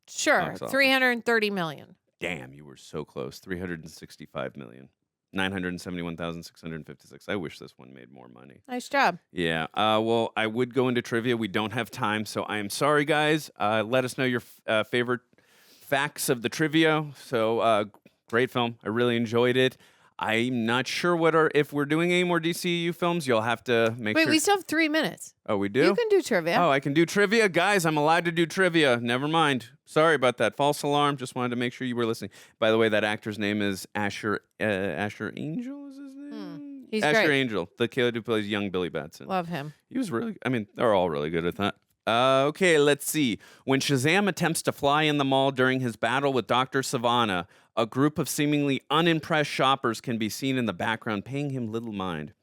S2: Sure. $330 million.
S1: Damn, you were so close. $365 million. 971,656. I wish this one made more money.
S2: Nice job.
S1: Yeah. Well, I would go into trivia. We don't have time, so I am sorry, guys. Let us know your favorite facts of the trivia. So, great film. I really enjoyed it. I'm not sure if we're doing any more DCEU films. You'll have to make sure.
S2: Wait, we still have 3 minutes.
S1: Oh, we do?
S2: You can do trivia.
S1: Oh, I can do trivia? Guys, I'm allowed to do trivia. Never mind. Sorry about that. False alarm. Just wanted to make sure you were listening. By the way, that actor's name is Asher Angel is his name?
S2: He's
S1: Asher
S2: great.
S1: Angel, the kid who plays young Billy Batson.
S2: Love him.
S1: He was really, they're all really good at that. Okay, let's see. When Shazam attempts to fly in the mall during his battle with Dr. Savannah, a group of seemingly unimpressed shoppers can be seen in the background paying him little mind.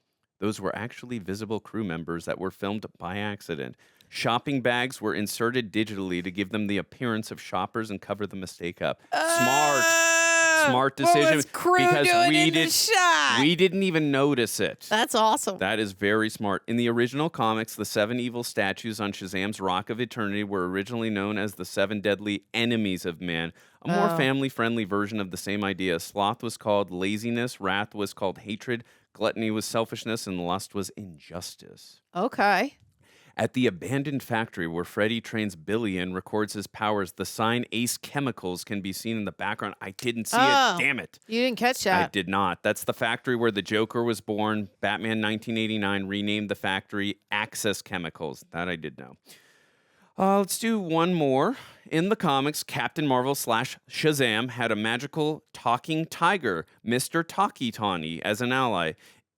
S1: Those were actually visible crew members that were filmed by accident. Shopping bags were inserted digitally to give them the appearance of shoppers and cover the mistake up. Smart decision.
S2: What was crew doing in the shot?
S1: We didn't even notice it.
S2: That's awesome.
S1: That is very smart. In the original comics, the 7 evil statues on Shazam's Rock of Eternity were originally known as the 7 deadly enemies of man, a more family-friendly version of the same idea. Sloth was called laziness, wrath was called hatred, gluttony was selfishness, and lust was injustice.
S2: Okay.
S1: At the abandoned factory where Freddy trains Billy and records his powers, the sign Ace Chemicals can be seen in the background. I didn't see it. Damn it.
S2: You didn't catch that.
S1: I did not. That's the factory where the Joker was born. Batman 1989 renamed the factory Access Chemicals. That I did know. Let's do one more. In the comics, Captain Marvel / Shazam had a magical talking tiger, Mr. Talkie Tawny, as an ally.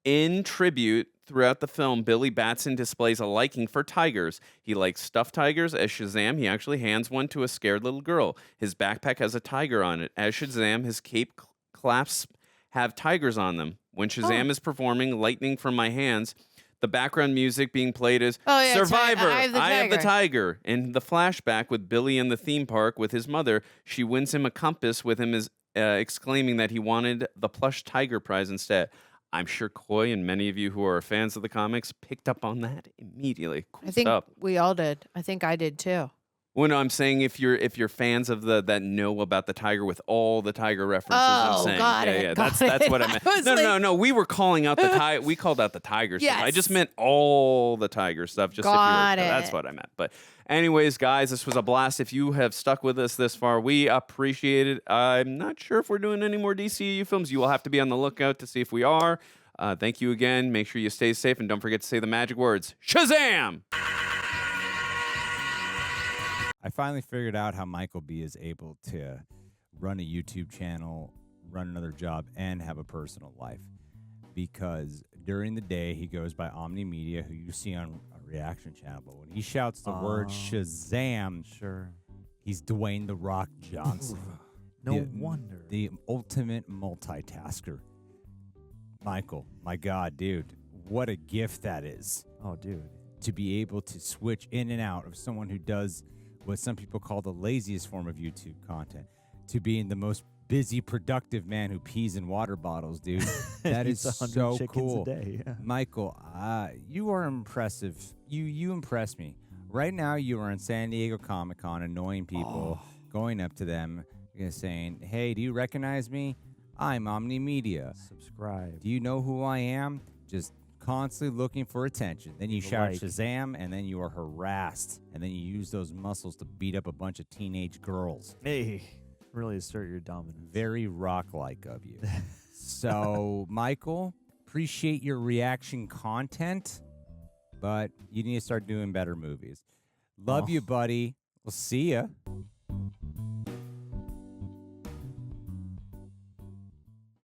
S1: In tribute, throughout the film, Billy Batson displays a liking for tigers. He likes stuffed tigers. As Shazam, he actually hands one to a scared little girl. His backpack has a tiger on it. As Shazam, his cape clasps have tigers on them. When Shazam is performing Lightning from My Hands, the background music being played is Survivor, I have the tiger. In the flashback with Billy in the theme park with his mother, she wins him a compass with him exclaiming that he wanted the plush tiger prize instead. I'm sure Coy and many of you who are fans of the comics picked up on that immediately. Cool
S2: I think
S1: stuff.
S2: we all did. I think I did too.
S1: Well, no, I'm saying if you're fans of that know about the tiger with all the tiger references, I'm saying.
S2: Got it.
S1: Yeah,
S2: Got
S1: that's
S2: it.
S1: what I meant. No. We were calling out the tiger. We called out the tiger stuff. I just meant all the tiger stuff. Just
S2: Got
S1: if
S2: it.
S1: That's what I meant. But anyways, guys, this was a blast. If you have stuck with us this far, we appreciate it. I'm not sure if we're doing any more DCEU films. You will have to be on the lookout to see if we are. Thank you again. Make sure you stay safe and don't forget to say the magic words. Shazam!
S8: I finally figured out how Michael B is able to run a YouTube channel, run another job, and have a personal life. Because during the day, he goes by Omni Media, who you see on a reaction channel. But when he shouts the word Shazam, he's Dwayne "The Rock" Johnson.
S10: No wonder.
S8: The ultimate multitasker. Michael, my God, dude, what a gift that is.
S10: Oh, dude.
S8: To be able to switch in and out of someone who does what some people call the laziest form of YouTube content to being the most busy, productive man who pees in water bottles, dude. That is so cool.
S10: A day, yeah.
S8: Michael, you are impressive. You impress me. Right now, you are in San Diego Comic-Con annoying people, going up to them, saying, hey, do you recognize me? I'm Omni Media.
S10: Subscribe.
S8: Do you know who I am? Just constantly looking for attention. Then you shout Shazam, and then you are harassed. And then you use those muscles to beat up a bunch of teenage girls.
S10: Hey, really assert your dominance.
S8: Very rock-like of you. So, Michael, appreciate your reaction content, but you need to start doing better movies. Love you, buddy. We'll see ya.